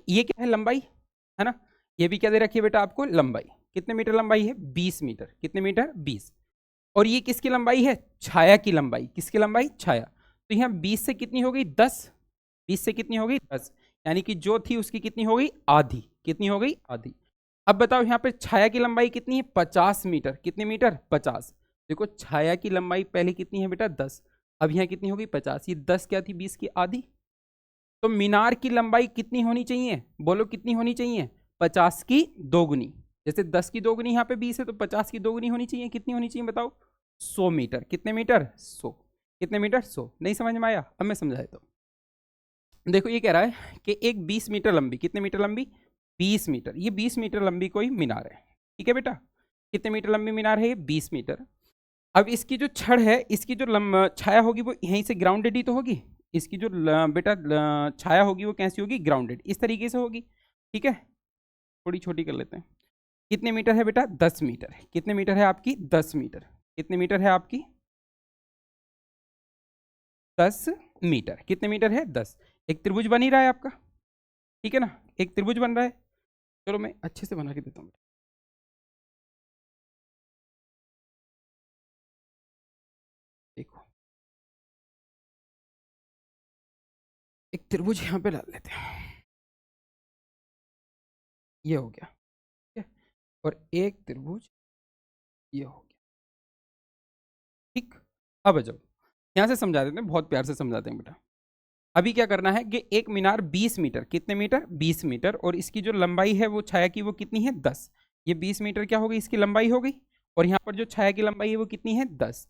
ये क्या है, लंबाई है ना, ये भी क्या दे रखी है बेटा आपको, लंबाई। कितने मीटर लंबाई है, 20 मीटर। कितने मीटर, 20। और ये किसकी लंबाई है, छाया की लंबाई। किसकी लंबाई, छाया। तो यहाँ 20 से कितनी हो गई, 10। 20 से कितनी हो गई, 10। यानी कि जो थी उसकी कितनी हो गई, आधी। कितनी हो गई, आधी। अब बताओ यहाँ पे छाया की लंबाई कितनी है, 50 मीटर। कितने मीटर, 50। देखो छाया की लंबाई पहले कितनी है बेटा, 10। अब यहाँ कितनी होगी, 50। ये 10 क्या थी, 20 की आधी। तो मीनार की लंबाई कितनी होनी चाहिए, बोलो कितनी होनी चाहिए, 50 की दोगुनी। जैसे 10 की दोगुनी यहाँ पे 20 है, तो 50 की दोगुनी होनी चाहिए। कितनी होनी चाहिए बताओ, 100 मीटर। कितने मीटर, 100। कितने मीटर, 100। नहीं समझ में आया, अब मैं समझाया। तो देखो ये कह रहा है कि एक 20 मीटर लंबी, कितने मीटर लंबी, 20 मीटर। ये 20 मीटर लंबी कोई मीनार है, ठीक है बेटा। कितने मीटर लंबी मीनार है ये, 20 मीटर। अब इसकी जो छड़ है, इसकी जो छाया होगी वो यहीं से ग्राउंडेड ही तो होगी। इसकी जो बेटा छाया होगी वो कैसी होगी, ग्राउंडेड, इस तरीके से होगी। ठीक है, थोड़ी छोटी कर लेते हैं। कितने मीटर है बेटा, 10 मीटर। कितने मीटर है आपकी, 10 मीटर। कितने मीटर है आपकी, 10 मीटर। कितने मीटर है, 10। एक त्रिभुज बन ही रहा है आपका, ठीक है ना, एक त्रिभुज बन रहा है। चलो मैं अच्छे से बना के देता हूँ। देखो एक त्रिभुज यहाँ पे डाल लेते हैं, ये हो गया, ठीक है। और एक त्रिभुज ये हो गया, ठीक। अब आ जाओ, यहाँ से समझा देते हैं, बहुत प्यार से समझाते हैं बेटा। अभी क्या करना है कि एक मीनार 20 मीटर, कितने मीटर, 20 मीटर, और इसकी जो लंबाई है वो छाया की वो कितनी है, 10। ये 20 मीटर क्या हो गई, इसकी लंबाई हो गई। और यहाँ पर जो छाया की लंबाई है वो कितनी है, 10।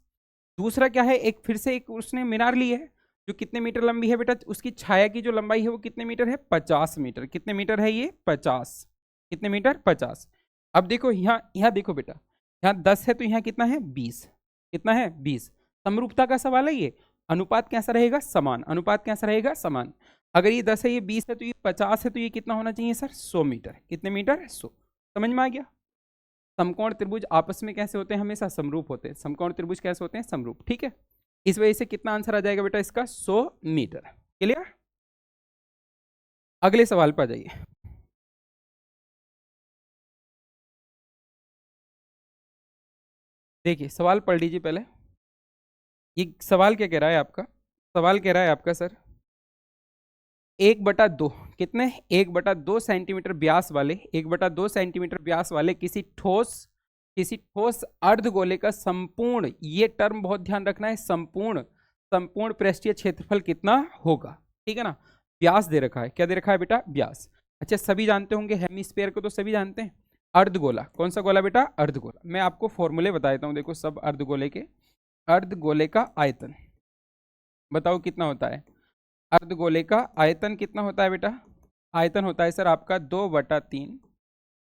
दूसरा क्या है, एक फिर से एक उसने मीनार ली है जो कितने मीटर लंबी है बेटा, उसकी छाया की जो लंबाई है वो कितने मीटर है, 50 मीटर। कितने मीटर है ये, 50। कितने मीटर, 50। अब देखो यहाँ यहाँ देखो बेटा, यहाँ 10 है तो यहाँ कितना है, 20। कितना है, 20। समरूपता का सवाल है ये, अनुपात कैसा रहेगा, समान। अनुपात कैसा रहेगा, समान। अगर ये 10 है, ये 20 है, तो ये 50 है, तो ये कितना होना चाहिए सर, 100 मीटर। कितने मीटर, 100। समझ में आ गया। समकोण त्रिभुज आपस में कैसे होते हैं, हमेशा समरूप होते हैं। समकोण त्रिभुज कैसे होते हैं, समरूप, ठीक है। इस वजह से कितना आंसर आ जाएगा बेटा इसका, 100 मीटर। क्लियर। अगले सवाल पर आ जाइए। देखिए सवाल पढ़ लीजिए पहले। ये सवाल क्या कह रहा है आपका, सवाल कह रहा है आपका सर, 1/2, कितने, 1/2 सेंटीमीटर व्यास वाले, 1/2 सेंटीमीटर व्यास वाले किसी ठोस अर्धगोले का संपूर्ण, ये टर्म बहुत ध्यान रखना है, संपूर्ण संपूर्ण पृष्ठीय क्षेत्रफल कितना होगा, ठीक है ना। व्यास दे रखा है, क्या दे रखा है बेटा, व्यास। अच्छा सभी जानते होंगे हेमिस्फीयर को, तो सभी जानते हैं। अर्धगोला, कौन सा गोला बेटा, अर्धगोला। मैं आपको फॉर्मूले बता देता हूँ, देखो सब अर्धगोले के। अर्धगोले का आयतन बताओ कितना होता है, अर्धगोले का आयतन कितना होता है बेटा, आयतन होता है सर आपका 2/3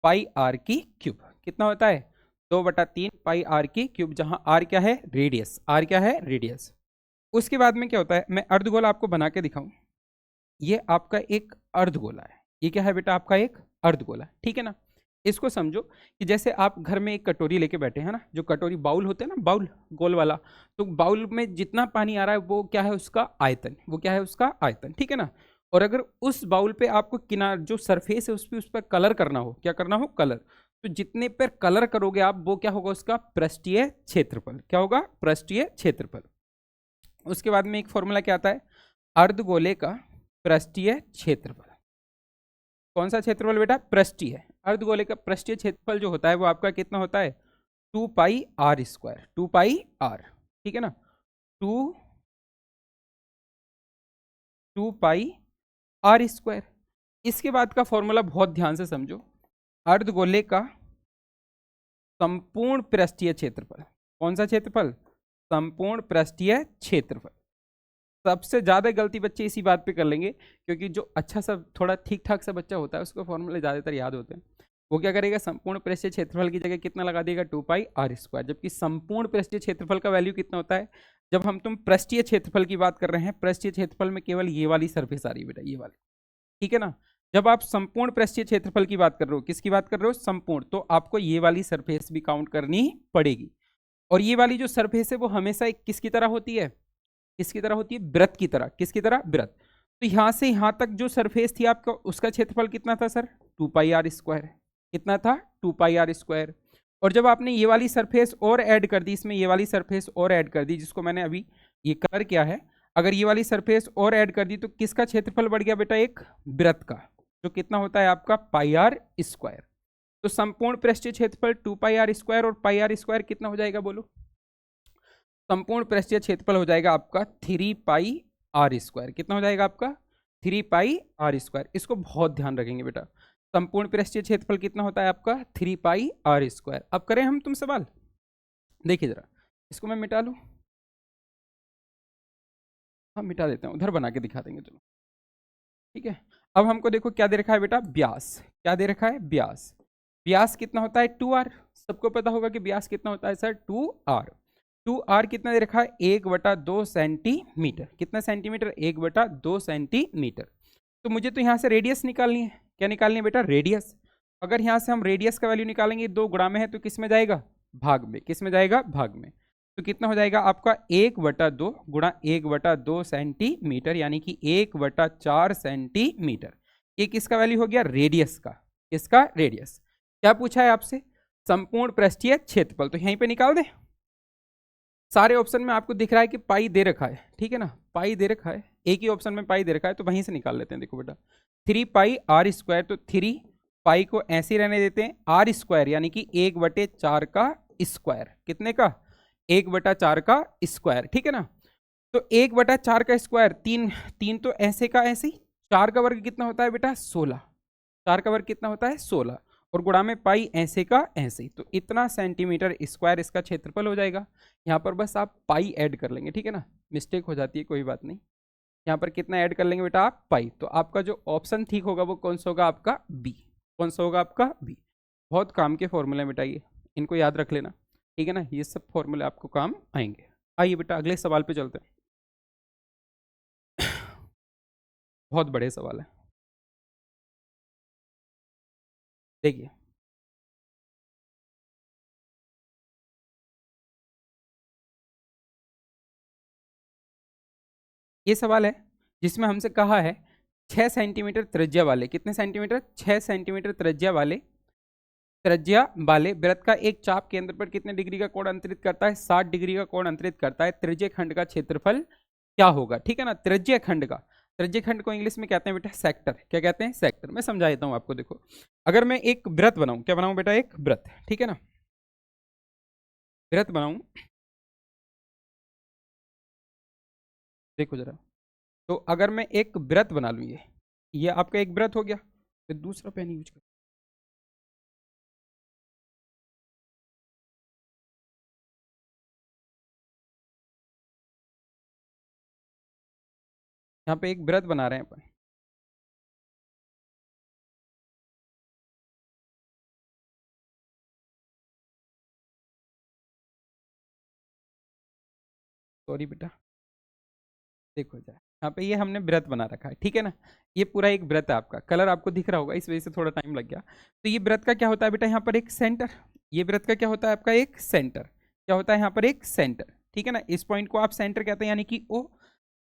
पाई आर की क्यूब। कितना होता है, 2/3 पाई आर की क्यूब, जहां आर क्या है, रेडियस। आर क्या है, रेडियस। उसके बाद में क्या होता है, मैं अर्धगोला आपको बना के दिखाऊं। ये आपका एक अर्धगोला है, ये क्या है बेटा, आपका एक अर्धगोला, ठीक है ना। इसको समझो कि जैसे आप घर में एक कटोरी लेके बैठे हैं ना, जो कटोरी बाउल होते हैं ना, बाउल गोल वाला, तो बाउल में जितना पानी आ रहा है वो क्या है, उसका आयतन, वो क्या है, उसका आयतन, ठीक है ना। और अगर उस बाउल पे आपको किनार जो सरफेस है उस पर कलर करना हो, क्या करना हो, कलर, तो जितने पर कलर करोगे आप वो क्या होगा, उसका पृष्ठीय क्षेत्रफल। क्या होगा, पृष्ठीय क्षेत्रफल। उसके बाद में एक फॉर्मूला क्या आता है, अर्धगोले का पृष्ठीय क्षेत्रफल। कौन सा क्षेत्रफल बेटा, पृष्ठीय। अर्धगोले का पृष्ठीय क्षेत्रफल जो होता है वो आपका कितना होता है, 2πr², 2πr, ठीक है ना, 2πr²। इसके बाद का फॉर्मूला बहुत ध्यान से समझो, अर्धगोले का संपूर्ण पृष्ठीय क्षेत्रफल। कौन सा क्षेत्रफल, संपूर्ण पृष्ठीय क्षेत्रफल। सबसे ज्यादा गलती बच्चे इसी बात पे कर लेंगे, क्योंकि जो अच्छा सा थोड़ा ठीक ठाक सा बच्चा होता है उसको फॉर्मूले ज्यादातर याद होते हैं। वो क्या करेगा, संपूर्ण पृष्ठीय क्षेत्रफल की जगह कितना लगा देगा, 2πr²। जबकि संपूर्ण पृष्ठीय क्षेत्रफल का वैल्यू कितना होता है, जब हम तुम पृष्ठीय क्षेत्रफल की बात कर रहे हैं, पृष्ठीय क्षेत्रफल में केवल ये वाली सरफेस आ रही है बेटा, ये वाली, ठीक है ना। जब आप संपूर्ण पृष्ठीय क्षेत्रफल की बात कर रहे हो, किसकी बात कर रहे हो, संपूर्ण, तो आपको ये वाली सरफेस भी काउंट करनी पड़ेगी। और ये वाली जो सरफेस है वो हमेशा एक किसकी तरह होती है, किसकी तरह होती है, वृत्त की तरह। किसकी तरह, वृत्त। तो यहाँ से यहाँ तक जो सरफेस थी आपका उसका क्षेत्रफल कितना था सर? 2πr²। कितना था? 2πr²। और जब आपने ये वाली सरफेस और ऐड कर दी, इसमें ये वाली सरफेस और ऐड कर दी, जिसको मैंने अभी ये कलर किया है, अगर ये वाली सरफेस और ऐड कर दी तो किसका क्षेत्रफल बढ़ गया बेटा? एक वृत्त का, जो कितना होता है आपका? πr²। तो संपूर्ण पृष्ठीय क्षेत्रफल 2πr² और πr² कितना हो जाएगा बोलो? संपूर्ण पृष्ठीय क्षेत्रफल हो जाएगा आपका 3πr²। कितना हो जाएगा आपका? 3πr²। इसको बहुत ध्यान रखेंगे बेटा। संपूर्ण पृष्ठीय क्षेत्रफल कितना होता है आपका? 3πr²। अब करें हम तुम सवाल, देखिए जरा, इसको मैं मिटा लूं। हाँ मिटा देते हैं, उधर बना के दिखा देंगे, चलो ठीक है। अब हमको देखो क्या दे रखा है बेटा? व्यास। क्या दे रखा है? व्यास। व्यास कितना होता है? 2r। सबको पता होगा कि व्यास कितना होता है सर? 2r। 2r कितना दे रखा है? 1/2 सेंटीमीटर। कितना सेंटीमीटर? 1/2 सेंटीमीटर। तो मुझे तो यहाँ से रेडियस निकालनी है। क्या निकालनी है बेटा? रेडियस। अगर यहाँ से हम रेडियस का वैल्यू निकालेंगे, 2 गुणा में है तो किस में जाएगा? भाग में। किस में जाएगा? भाग में। तो कितना हो जाएगा आपका? 1/2 गुणा 1/2 सेंटीमीटर, यानी कि 1/4 सेंटीमीटर। ये किसका वैल्यू हो गया? रेडियस का। किसका? रेडियस। क्या पूछा है आपसे? संपूर्ण पृष्ठीय क्षेत्रफल। तो यहीं पे निकाल दे। सारे ऑप्शन में आपको दिख रहा है कि पाई दे रखा है, ठीक है ना? पाई दे रखा है, एक ही ऑप्शन में पाई दे रखा है, तो वहीं से निकाल लेते हैं। देखो बेटा 3πr², तो 3 पाई को ऐसे ही रहने देते हैं, r² यानी कि 1/4 का स्क्वायर। कितने का? 1/4 का स्क्वायर, ठीक है ना? तो 1/4 का स्क्वायर, 3 तो ऐसे का ऐसे ही। 4 का वर्ग कितना होता है बेटा? 16। 4 का वर्ग कितना होता है? 16। और गुणा में पाई ऐसे का ऐसे ही, तो इतना सेंटीमीटर स्क्वायर इसका क्षेत्रफल हो जाएगा। यहाँ पर बस आप पाई ऐड कर लेंगे, ठीक है ना? मिस्टेक हो जाती है, कोई बात नहीं। यहाँ पर कितना ऐड कर लेंगे बेटा आप? पाई। तो आपका जो ऑप्शन ठीक होगा वो कौन सा होगा? आपका बी। कौन सा होगा? आपका बी। बहुत काम के फॉर्मूले बेटा ये, इनको याद रख लेना, ठीक है ना? ये सब फॉर्मूले आपको काम आएंगे। आइए बेटा अगले सवाल पे चलते हैं। बहुत बड़े सवाल है, देखिए। ये सवाल है जिसमें हमसे कहा है 6 सेंटीमीटर त्रिज्या वाले, कितने सेंटीमीटर? 6 सेंटीमीटर त्रिज्या वाले वृत्त का एक चाप केंद्र पर कितने डिग्री का कोण अंतरित करता है? 60 डिग्री का कोण अंतरित करता है। त्रिज्य खंड का क्षेत्रफल क्या होगा? ठीक है ना? त्रिज्य खंड का, त्रिज्य खंड को इंग्लिश में कहते हैं बेटा सेक्टर। क्या कहते हैं? सेक्टर। मैं समझा देता हूं आपको। देखो अगर मैं एक वृत्त बनाऊं, क्या बनाऊं बेटा? एक वृत्त, ठीक है ना? वृत्त बनाऊं, देखो जरा। तो अगर मैं एक वृत्त बना लूं, ये आपका एक वृत्त हो गया, फिर दूसरा पेन यूज कर। यहाँ पे एक वृत्त बना रहे हैं अपन। सॉरी बेटा, देखो जरा, यहाँ पे ये हमने वृत्त बना रखा है, ठीक है ना? ये पूरा एक वृत्त है आपका, कलर आपको दिख रहा होगा, इस वजह से थोड़ा टाइम लग गया। तो ये वृत्त का क्या होता है बेटा? यहाँ पर एक सेंटर। ये वृत्त का क्या होता है आपका? एक सेंटर। क्या होता है यहाँ पर? एक सेंटर, ठीक है ना? इस पॉइंट को आप सेंटर कहते हैं, यानी कि ओ।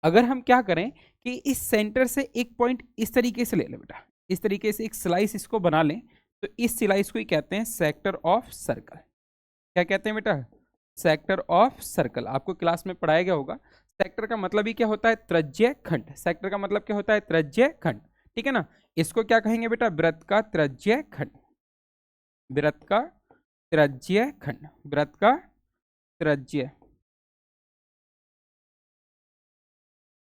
अगर हम क्या करें कि इस सेंटर से एक पॉइंट इस तरीके से ले लें बेटा, इस तरीके से एक स्लाइस इसको बना लें, तो इस स्लाइस को ही कहते हैं सेक्टर ऑफ सर्कल। क्या कहते हैं बेटा? Sector of circle. आपको क्लास में पढ़ाया गया होगा। सेक्टर का मतलब ही क्या होता है? त्रिज्य खंड। सेक्टर का मतलब क्या होता है? त्रिज्य खंड, ठीक है ना? इसको क्या कहेंगे बेटा? वृत्त का त्रिज्य खंड। वृत्त का त्रिज्य खंड। वृत्त का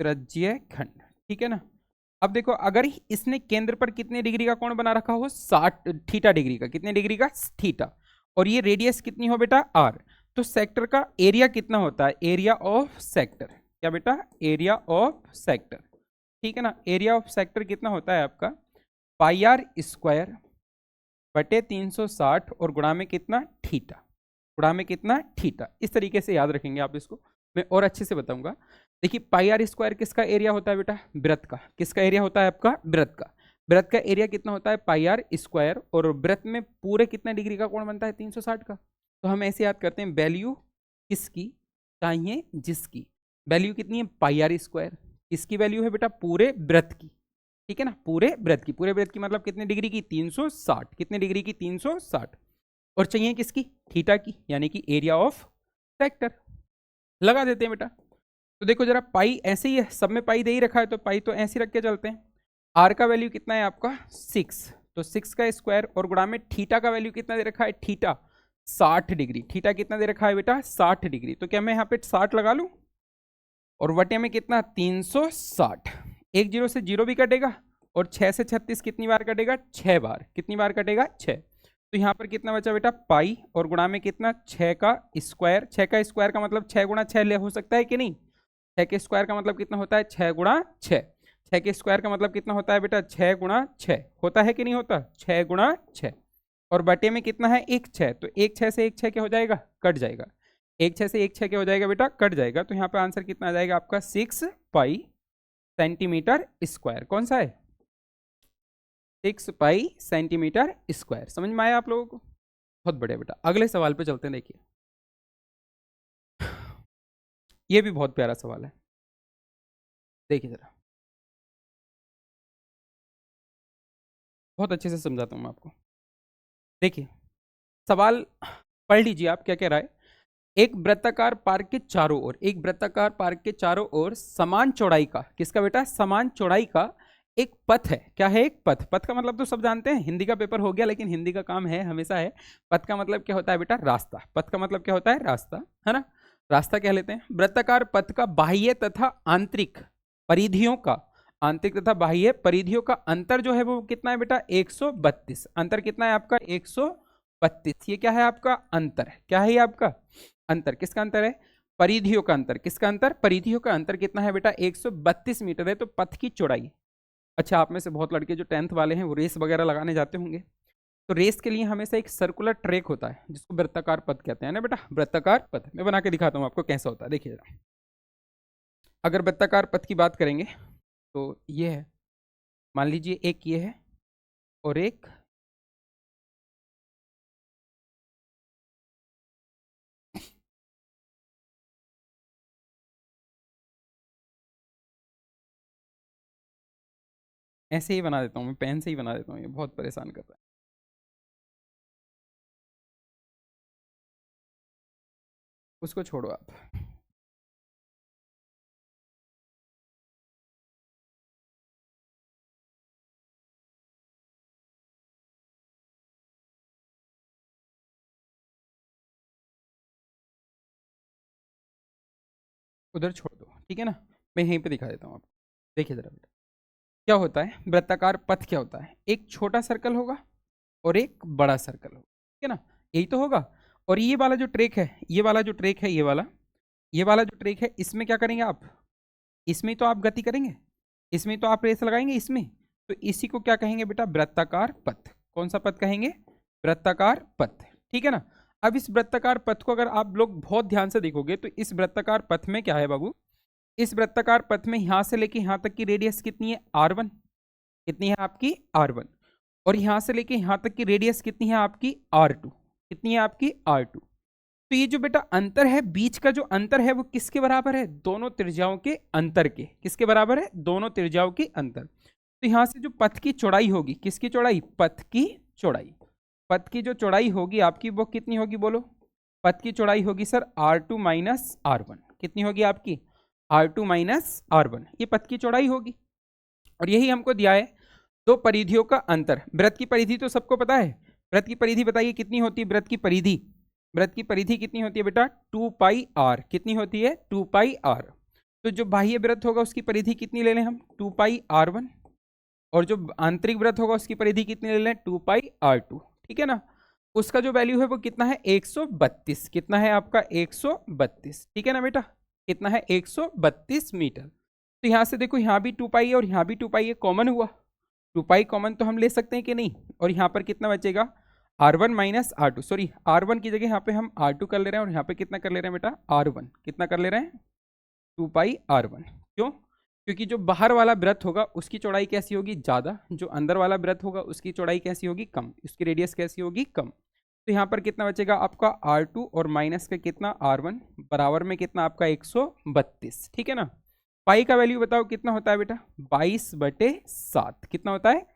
त्रिज्य खंड, ठीक है ना? अब देखो अगर इसने केंद्र पर कितने डिग्री का कोण बना रखा हो? 60 थीटा डिग्री का। कितने डिग्री का? थीटा। और ये रेडियस कितनी हो बेटा? आर। तो सेक्टर का एरिया कितना होता है? Area of sector. क्या बेटा? एरिया ऑफ सेक्टर, ठीक है ना? एरिया ऑफ सेक्टर कितना होता है आपका? πr² बटे 360 और गुणा में कितना? थीटा। गुणा में कितना? थीटा। इस तरीके से याद रखेंगे आप इसको, मैं और अच्छे से बताऊंगा। देखिए πr² किसका एरिया होता है बेटा? वृत्त का। किसका एरिया होता है आपका? वृत्त का। वृत्त का एरिया कितना होता है? πr²। और वृत्त में पूरे कितने डिग्री का कोण बनता है? 360 का। तो हम ऐसे याद करते हैं, वैल्यू किसकी चाहिए? जिसकी वैल्यू कितनी है? πr²। किसकी वैल्यू है बेटा? पूरे वृत्त की, ठीक है ना, पूरे वृत्त की। पूरे वृत्त की मतलब कितने डिग्री की? 360। कितने डिग्री की? 360। और चाहिए किसकी? थीटा की, यानी कि एरिया ऑफ सेक्टर। लगा देते हैं बेटा। तो देखो जरा, पाई ऐसे ही है, सब में पाई दे ही रखा है, तो पाई तो ऐसे ही रख के चलते हैं। आर का वैल्यू कितना है आपका? 6, तो 6 का स्क्वायर, और गुणा में थीटा का वैल्यू कितना दे रखा है? Theta 60 degree. थीटा कितना दे रखा है बेटा? 60 डिग्री। तो क्या मैं यहाँ पे 60 लगा लूँ, और वटे में कितना? 360। एक जीरो से जीरो भी कटेगा, और 6 से 36 कितनी बार कटेगा? 6 बार। कितनी बार कटेगा? 6। तो यहाँ पर कितना बचा बेटा? पाई, और गुणा में कितना? 6 का स्क्वायर। 6 का स्क्वायर का मतलब 6 गुणा 6 ले हो सकता है कि नहीं? 6 के स्क्वायर का मतलब कितना होता है? 6 गुणा 6। 6 के स्क्वायर का मतलब कितना होता है बेटा? 6 गुणा 6 होता है कि नहीं होता? 6 गुणा 6। और बटे में कितना है? एक 6, तो एक 6 से एक 6 क्या हो जाएगा? कट जाएगा। एक 6 से एक 6 क्या हो जाएगा बेटा? कट जाएगा। तो यहाँ पे आंसर कितना आ जाएगा आपका? 6 पाई सेंटीमीटर स्क्वायर। कौन सा है? 6 पाई सेंटीमीटर स्क्वायर। समझ में आया आप लोगों को? बहुत बढ़िया बेटा। अगले सवाल पे चलते हैं। देखिए, ये भी बहुत प्यारा सवाल है, देखिए जरा, बहुत अच्छे से समझाता हूँ मैं आपको। देखिए, सवाल पढ़ लीजिए आप क्या कह रहा है। एक वृत्ताकार पार्क के चारों ओर, एक वृत्ताकार पार्क के चारों ओर समान चौड़ाई का, किसका बेटा? समान चौड़ाई का एक पथ है। क्या है? एक पथ। पथ का मतलब तो सब जानते हैं, हिंदी का पेपर हो गया, लेकिन हिंदी का काम है हमेशा है। पथ का मतलब क्या होता है बेटा? रास्ता। पथ का मतलब क्या होता है? रास्ता, है ना? रास्ता कह लेते हैं। वृत्ताकार पथ का बाह्य तथा आंतरिक परिधियों का, आंतरिक तथा बाह्य परिधियों का अंतर जो है वो कितना है बेटा? 132। अंतर कितना है आपका? 132। ये क्या है आपका? अंतर। क्या है ये आपका? अंतर। किसका अंतर है? परिधियों का अंतर। किसका अंतर? परिधियों का अंतर कितना है बेटा? 132 मीटर है। तो पथ की चौड़ाई, अच्छा आप में से बहुत लड़के जो 10th वाले हैं वो रेस वगैरह लगाने जाते होंगे, तो रेस के लिए हमेशा एक सर्कुलर ट्रैक होता है जिसको वृत्ताकार पथ कहते हैं ना बेटा? वृत्ताकार पथ मैं बना के दिखाता हूँ आपको कैसा होता है। देखिए जरा, अगर वृत्ताकार पथ की बात करेंगे तो ये है, मान लीजिए एक ये है और एक ऐसे ही बना देता हूँ, मैं पेन से ही बना देता हूँ, ये बहुत परेशान कर रहा है। उसको छोड़ो आप, उधर छोड़ दो, ठीक है ना? मैं यहीं पे दिखा देता हूँ आपको। देखिए जरा बेटा, क्या होता है वृत्ताकार पथ? क्या होता है? एक छोटा सर्कल होगा और एक बड़ा सर्कल होगा, ठीक है ना? यही तो होगा। और ये वाला जो ट्रैक है, ये वाला जो ट्रैक है, ये वाला जो ट्रैक है, इसमें क्या करेंगे आप? इसमें तो आप गति करेंगे, इसमें तो आप रेस लगाएंगे इसमें। तो इसी को क्या कहेंगे बेटा? वृत्ताकार पथ। कौन सा पथ कहेंगे? वृत्ताकार पथ, ठीक है ना? अब इस वृत्ताकार पथ को अगर आप लोग बहुत ध्यान से देखोगे तो इस वृत्ताकार पथ में क्या है बाबू? इस वृत्ताकार पथ में यहां से लेके यहां तक की रेडियस कितनी है? R1। कितनी है आपकी? R1। और यहां से लेके यहां तक की रेडियस कितनी है आपकी? R2। कितनी है आपकी? R2। तो ये जो बेटा अंतर है, बीच का जो अंतर है वो किसके बराबर है? दोनों त्रिज्याओं के अंतर के। किसके बराबर है? दोनों त्रिज्याओं के अंतर। तो यहां से जो पथ की चौड़ाई होगी, किसकी चौड़ाई? पथ की चौड़ाई। पथ की जो चौड़ाई होगी आपकी वो कितनी होगी बोलो? पथ की चौड़ाई होगी सर R2 माइनस R1। कितनी होगी आपकी? R2 माइनस R1, ये पथ की चौड़ाई होगी। और यही हमको दिया है दो परिधियों का अंतर। वृत्त की परिधि तो सबको पता है। वृत्त की परिधि बताइए कितनी होती है? वृत्त की परिधि, वृत्त की परिधि कितनी होती है बेटा? 2 पाई r। कितनी होती है? 2 पाई r। तो जो बाह्य वृत्त होगा उसकी परिधि कितनी ले लें हम? 2 पाई r1। और जो आंतरिक वृत्त होगा उसकी परिधि कितनी ले लें? 2 पाई r2, ठीक है ना? उसका जो वैल्यू है वो कितना है? 132। कितना है आपका? 132, ठीक है ना बेटा? कितना है? 132 मीटर। तो यहां से देखो, यहाँ भी 2 पाई है और यहाँ भी 2 पाई है, कॉमन हुआ। 2 पाई कॉमन तो हम ले सकते हैं कि नहीं? और यहाँ पर कितना बचेगा? R1 minus R2, sorry R1 की जगह यहाँ पे हम R2 कर ले रहे हैं, और यहाँ पे कितना कर ले रहे हैं बेटा? R1। कितना कर ले रहे हैं? 2 पाई R1। क्यों? क्योंकि जो बाहर वाला वृत्त होगा उसकी चौड़ाई कैसी होगी? ज़्यादा। जो अंदर वाला वृत्त होगा उसकी चौड़ाई कैसी होगी? कम। उसकी रेडियस कैसी होगी? कम। तो यहाँ पर कितना बचेगा आपका? R2 और माइनस का कितना? R1, बराबर में कितना आपका? 132, ठीक है ना? पाई का वैल्यू बताओ कितना होता है बेटा, 22/7। कितना होता है,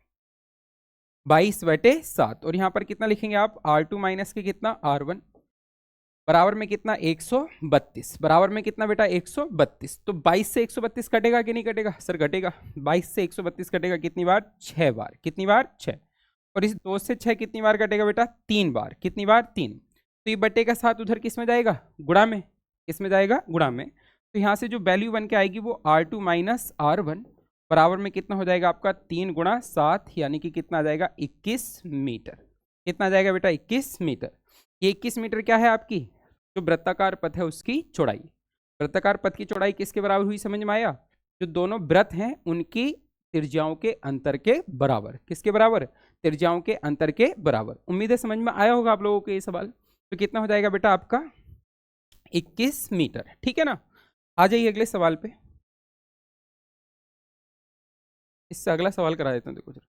22/7। और यहाँ पर कितना लिखेंगे आप, R2 माइनस के कितना, R1 बराबर में कितना, 132। बराबर में कितना बेटा, 132। तो 22 से 132 कटेगा कि नहीं कटेगा सर, कटेगा। 22 से 132 कटेगा कितनी बार, 6 बार। कितनी बार, 6। और इस 2 से 6 कितनी बार कटेगा बेटा, 3 बार। कितनी बार, 3। तो ये बटे का 7 उधर किस में जाएगा, गुणा में। किस में जाएगा, गुणा में। तो यहाँ से जो वैल्यू बन के आएगी वो R2 माइनस R1 बराबर में कितना हो जाएगा आपका, 3 गुणा 7, यानी कि कितना आ जाएगा, 21 मीटर। कितना आ जाएगा बेटा, 21 मीटर। ये 21 मीटर क्या है आपकी, जो वृत्ताकार पथ है उसकी चौड़ाई। वृत्ताकार पथ की चौड़ाई किसके बराबर हुई, समझ में आया, जो दोनों वृत्त हैं उनकी त्रिज्याओं के अंतर के बराबर। किसके बराबर, त्रिज्याओं के अंतर के बराबर। उम्मीद है समझ में आया होगा आप लोगों को ये सवाल। तो कितना हो जाएगा बेटा आपका, 21 मीटर। ठीक है ना। आ जाइए अगले सवाल पे, इससे अगला सवाल करा देता हूँ। देखो जरा,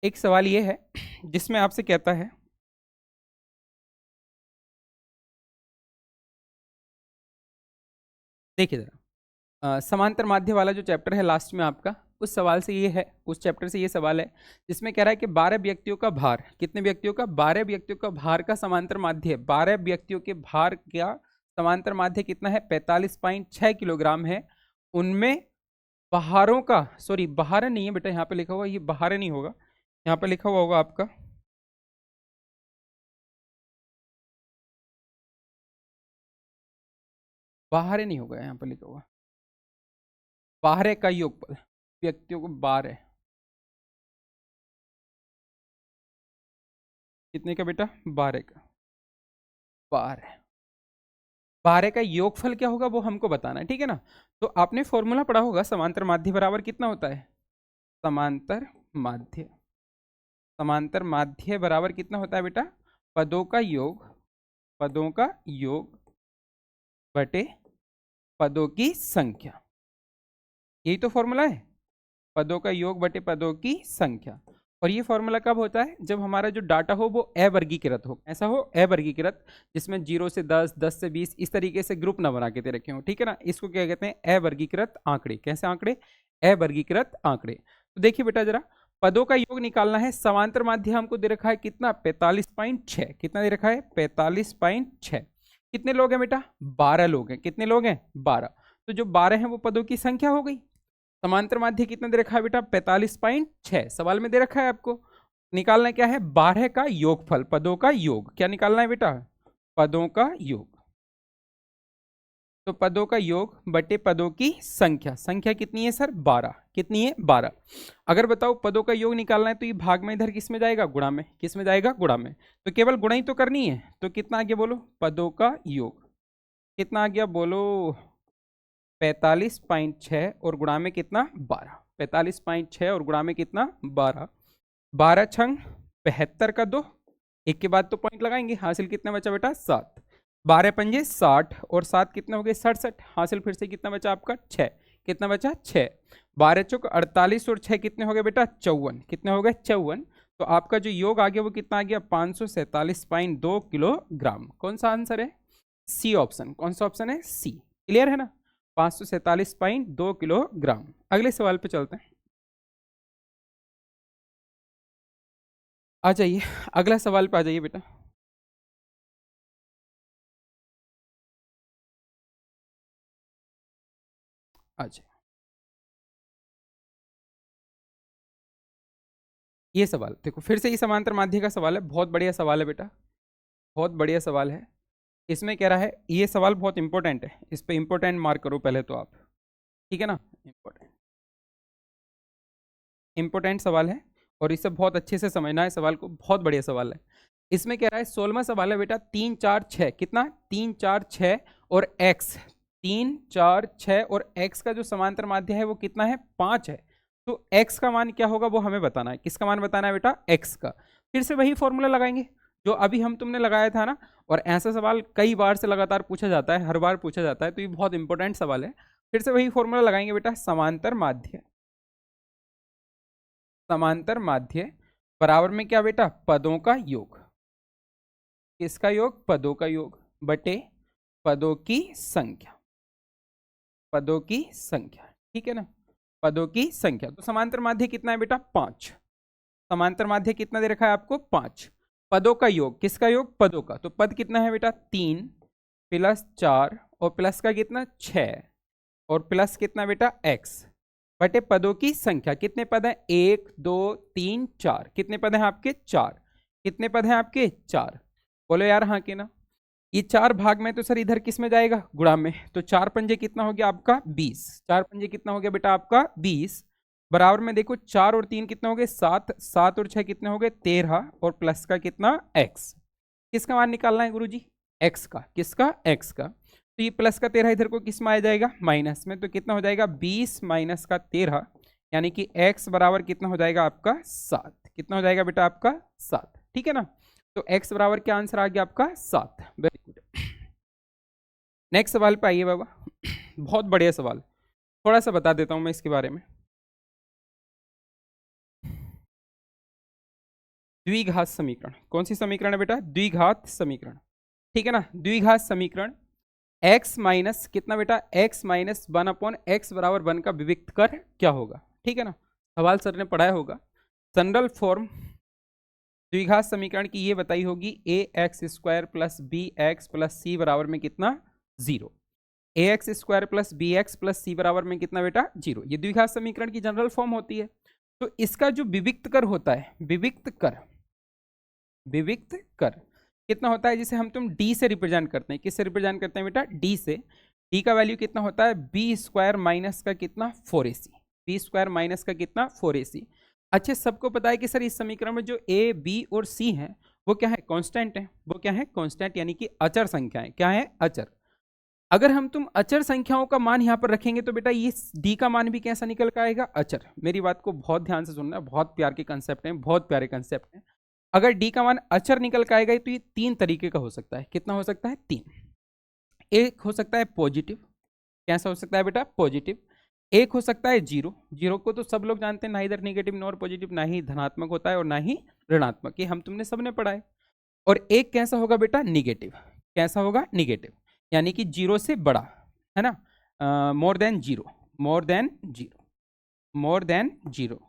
एक सवाल ये है जिसमें आपसे कहता है, देखिए जरा, समांतर माध्य वाला जो चैप्टर है लास्ट में आपका, उस सवाल से ये है, उस चैप्टर से ये सवाल है जिसमें कह रहा है कि 12 व्यक्तियों का भार, कितने व्यक्तियों का, 12 व्यक्तियों का भार का समांतर माध्य, 12 व्यक्तियों के भार का समांतर माध्य कितना है, 45.6 किलोग्राम है। उनमें बहारों का, सॉरी बहार नहीं है बेटा, यहाँ पे लिखा हुआ, ये बहार नहीं होगा, यहाँ पे लिखा हुआ होगा आपका, बाहर नहीं होगा, यहाँ पे लिखा हुआ बाहर का योगफल, व्यक्तियों को 12, कितने का बेटा, 12 का, 12, 12 का योगफल क्या होगा वो हमको बताना है। ठीक है ना। तो आपने फॉर्मूला पढ़ा होगा, समांतर माध्य बराबर कितना होता है, समांतर माध्य, समांतर माध्य बराबर कितना होता है बेटा, पदों का योग, पदों का योग बटे पदों की संख्या। यही तो फॉर्मूला है, पदों का योग बटे पदों की संख्या। और ये फॉर्मूला कब होता है, जब हमारा जो डाटा हो वो अवर्गीकृत हो, ऐसा हो अवर्गीकृत, जिसमें 0 से 10, 10 से 20 इस तरीके से ग्रुप ना बना के दे रखे हो। ठीक है ना। इसको क्या कहते हैं, अवर्गीकृत आंकड़े। कैसे आंकड़े, अवर्गीकृत आंकड़े। तो देखिए बेटा जरा, पदों का योग निकालना है। समांतर माध्य हमको दे रखा है कितना, 45.6। कितना दे रखा है, 45.6। कितने लोग हैं बेटा, 12 लोग हैं। कितने लोग हैं, 12। तो जो 12 हैं वो पदों की संख्या हो गई। समांतर माध्य कितना दे रखा है बेटा, 45.6। सवाल में दे रखा है आपको निकालना क्या है, 12 का योगफल, पदों का योग। क्या निकालना है बेटा, पदों का योग। तो पदों का योग बटे पदों की संख्या। संख्या कितनी है सर, 12। कितनी है, 12। अगर बताओ पदों का योग निकालना है तो ये भाग में इधर किस में जाएगा, गुणा में। किस में जाएगा, गुणा में। तो केवल गुणा ही तो करनी है। तो कितना आ गया बोलो, पदों का योग कितना आ गया बोलो, 45.6 और गुणा में कितना, 12। 45.6 और गुणा में कितना, 12। 12 छंग 72 का 2, एक के बाद तो पॉइंट लगाएंगे। हासिल कितना बचा बेटा, 7। 12 पंजे 60 और 7 कितने हो गए, 67। हासिल फिर से कितना बचा आपका, 6। कितना बचा, 6। 12 चौक 48 और 6 कितने हो गए बेटा, 54। कितने हो गए, 54। तो आपका जो योग आ गया वो कितना आ गया, 547.2 किलोग्राम। कौन सा आंसर है, सी ऑप्शन। कौन सा ऑप्शन है, सी। क्लियर है ना। 547.2 किलोग्राम। अगले सवाल पे चलते हैं, आ जाइए अगला सवाल पे आ जाइए बेटा। आ जाइए, ये सवाल देखो, फिर से ये समांतर माध्य का सवाल है। बहुत बढ़िया सवाल है बेटा, बहुत बढ़िया सवाल है। इसमें कह रहा है, ये सवाल बहुत इंपॉर्टेंट है, इस पे इंपॉर्टेंट मार्क करो पहले तो आप। ठीक है ना, इंपॉर्टेंट, इंपॉर्टेंट सवाल है और इसे बहुत अच्छे से समझना है सवाल को। बहुत बढ़िया सवाल है। इसमें कह रहा है 16वां सवाल है बेटा, 3 4 6 कितना, 3 4 6 और x, 3 4 6 और x का जो समांतर माध्य है वो कितना है, 5 है। तो x का मान क्या होगा वो हमें बताना है। किसका मान बताना है बेटा, x का। फिर से वही फॉर्मूला लगाएंगे जो अभी हम तुमने लगाया था ना। और ऐसा सवाल कई बार से लगातार पूछा जाता है, हर बार पूछा जाता है, तो ये बहुत इंपॉर्टेंट सवाल है। फिर से वही फॉर्मूला लगाएंगे बेटा, समांतर माध्य, समांतर माध्य बराबर में क्या बेटा, पदों का योग। किसका योग, पदों का योग बटे पदों की संख्या, पदों की संख्या, ठीक है ना, पदों की संख्या। तो समांतर माध्य कितना है बेटा? 5। समांतर माध्य कितना दे रखा है आपको? 5। पदों का योग, किसका योग? पदों का। तो पद कितना है बेटा? 3 प्लस 4 और प्लस का कितना? 6 और प्लस कितना बेटा? x बटे पदों की संख्या। कितने पद हैं? 1 2 3 4। कितने पद हैं आपके? 4। कितने पद हैं आपके? 4। बोलो यार हाँ के ना। ये 4 भाग में तो सर इधर किस में जाएगा? गुणा में। तो 4 पंजे कितना हो गया आपका? 20। 4 पंजे कितना हो गया बेटा आपका? 20। बराबर में देखो 4 और 3 कितने हो गए? 7। 7 और 6 कितने हो गए? 13 और प्लस का कितना? x। किसका मान निकालना है गुरुजी? x का। किसका? x का। तो ये प्लस का 13 इधर को किस में आ जाएगा? माइनस में। तो कितना हो जाएगा? 20 माइनस का 13, यानी कि x बराबर कितना हो जाएगा आपका? 7। कितना हो जाएगा बेटा आपका? 7। ठीक है ना। तो x बराबर क्या आंसर आ गया आपका? 7। Very good. नेक्स्ट सवाल पे आइए बाबा। बहुत बढ़िया सवाल, थोड़ा सा बता देता हूं मैं इसके बारे में। द्विघात समीकरण, कौन सी समीकरण है बेटा? द्विघात समीकरण, ठीक है ना। द्विघात समीकरण x माइनस कितना बेटा? x माइनस 1/x बराबर 1 का विविक्त कर क्या होगा? ठीक है ना, सवाल सर ने पढ़ाया होगा। जनरल फॉर्म द्विघात समीकरण की ये बताई होगी, ax² plus bx plus c बराबर में कितना? 0। ax² plus bx plus c बराबर में कितना बेटा? 0। ये द्विघात समीकरण की जनरल फॉर्म होती है। तो इसका जो विविक्त कर होता है, विविक्त कर, विविक्त कर कितना होता है, जिसे हम तुम d से रिप्रेजेंट करते हैं। किससे रिप्रेजेंट करते हैं बेटा? d से। d का वैल्यू कितना होता है? b² माइनस का कितना? 4ac। b² माइनस का कितना? 4ac। अच्छा, सबको पता है कि सर इस समीकरण में जो a b और c है वो क्या है? कांस्टेंट है। वो क्या है? कांस्टेंट, यानी कि अचर संख्या है। क्या है? अचर। अगर हम तुम अचर संख्याओं का मान यहाँ पर रखेंगे तो बेटा ये d का मान भी कैसा निकल कर आएगा? अचर। मेरी बात को बहुत ध्यान से सुनना, बहुत प्यार के कंसेप्ट हैं, बहुत प्यारे कंसेप्ट हैं। अगर d का मान अचर निकल कर आएगा तो ये 3 तरीके का हो सकता है। कितना हो सकता है? 3। एक हो सकता है पॉजिटिव। कैसा हो सकता है बेटा? पॉजिटिव। एक हो सकता है जीरो। जीरो को तो सब लोग जानते हैं, ना इधर निगेटिव नॉर पॉजिटिव, ना ही धनात्मक होता है और ना ही ऋणात्मक, ये हम तुमने सबने पढ़ा है। और एक कैसा होगा बेटा? निगेटिव। कैसा होगा? निगेटिव, यानी कि जीरो से बड़ा, है ना, more than zero, more than zero, more than zero.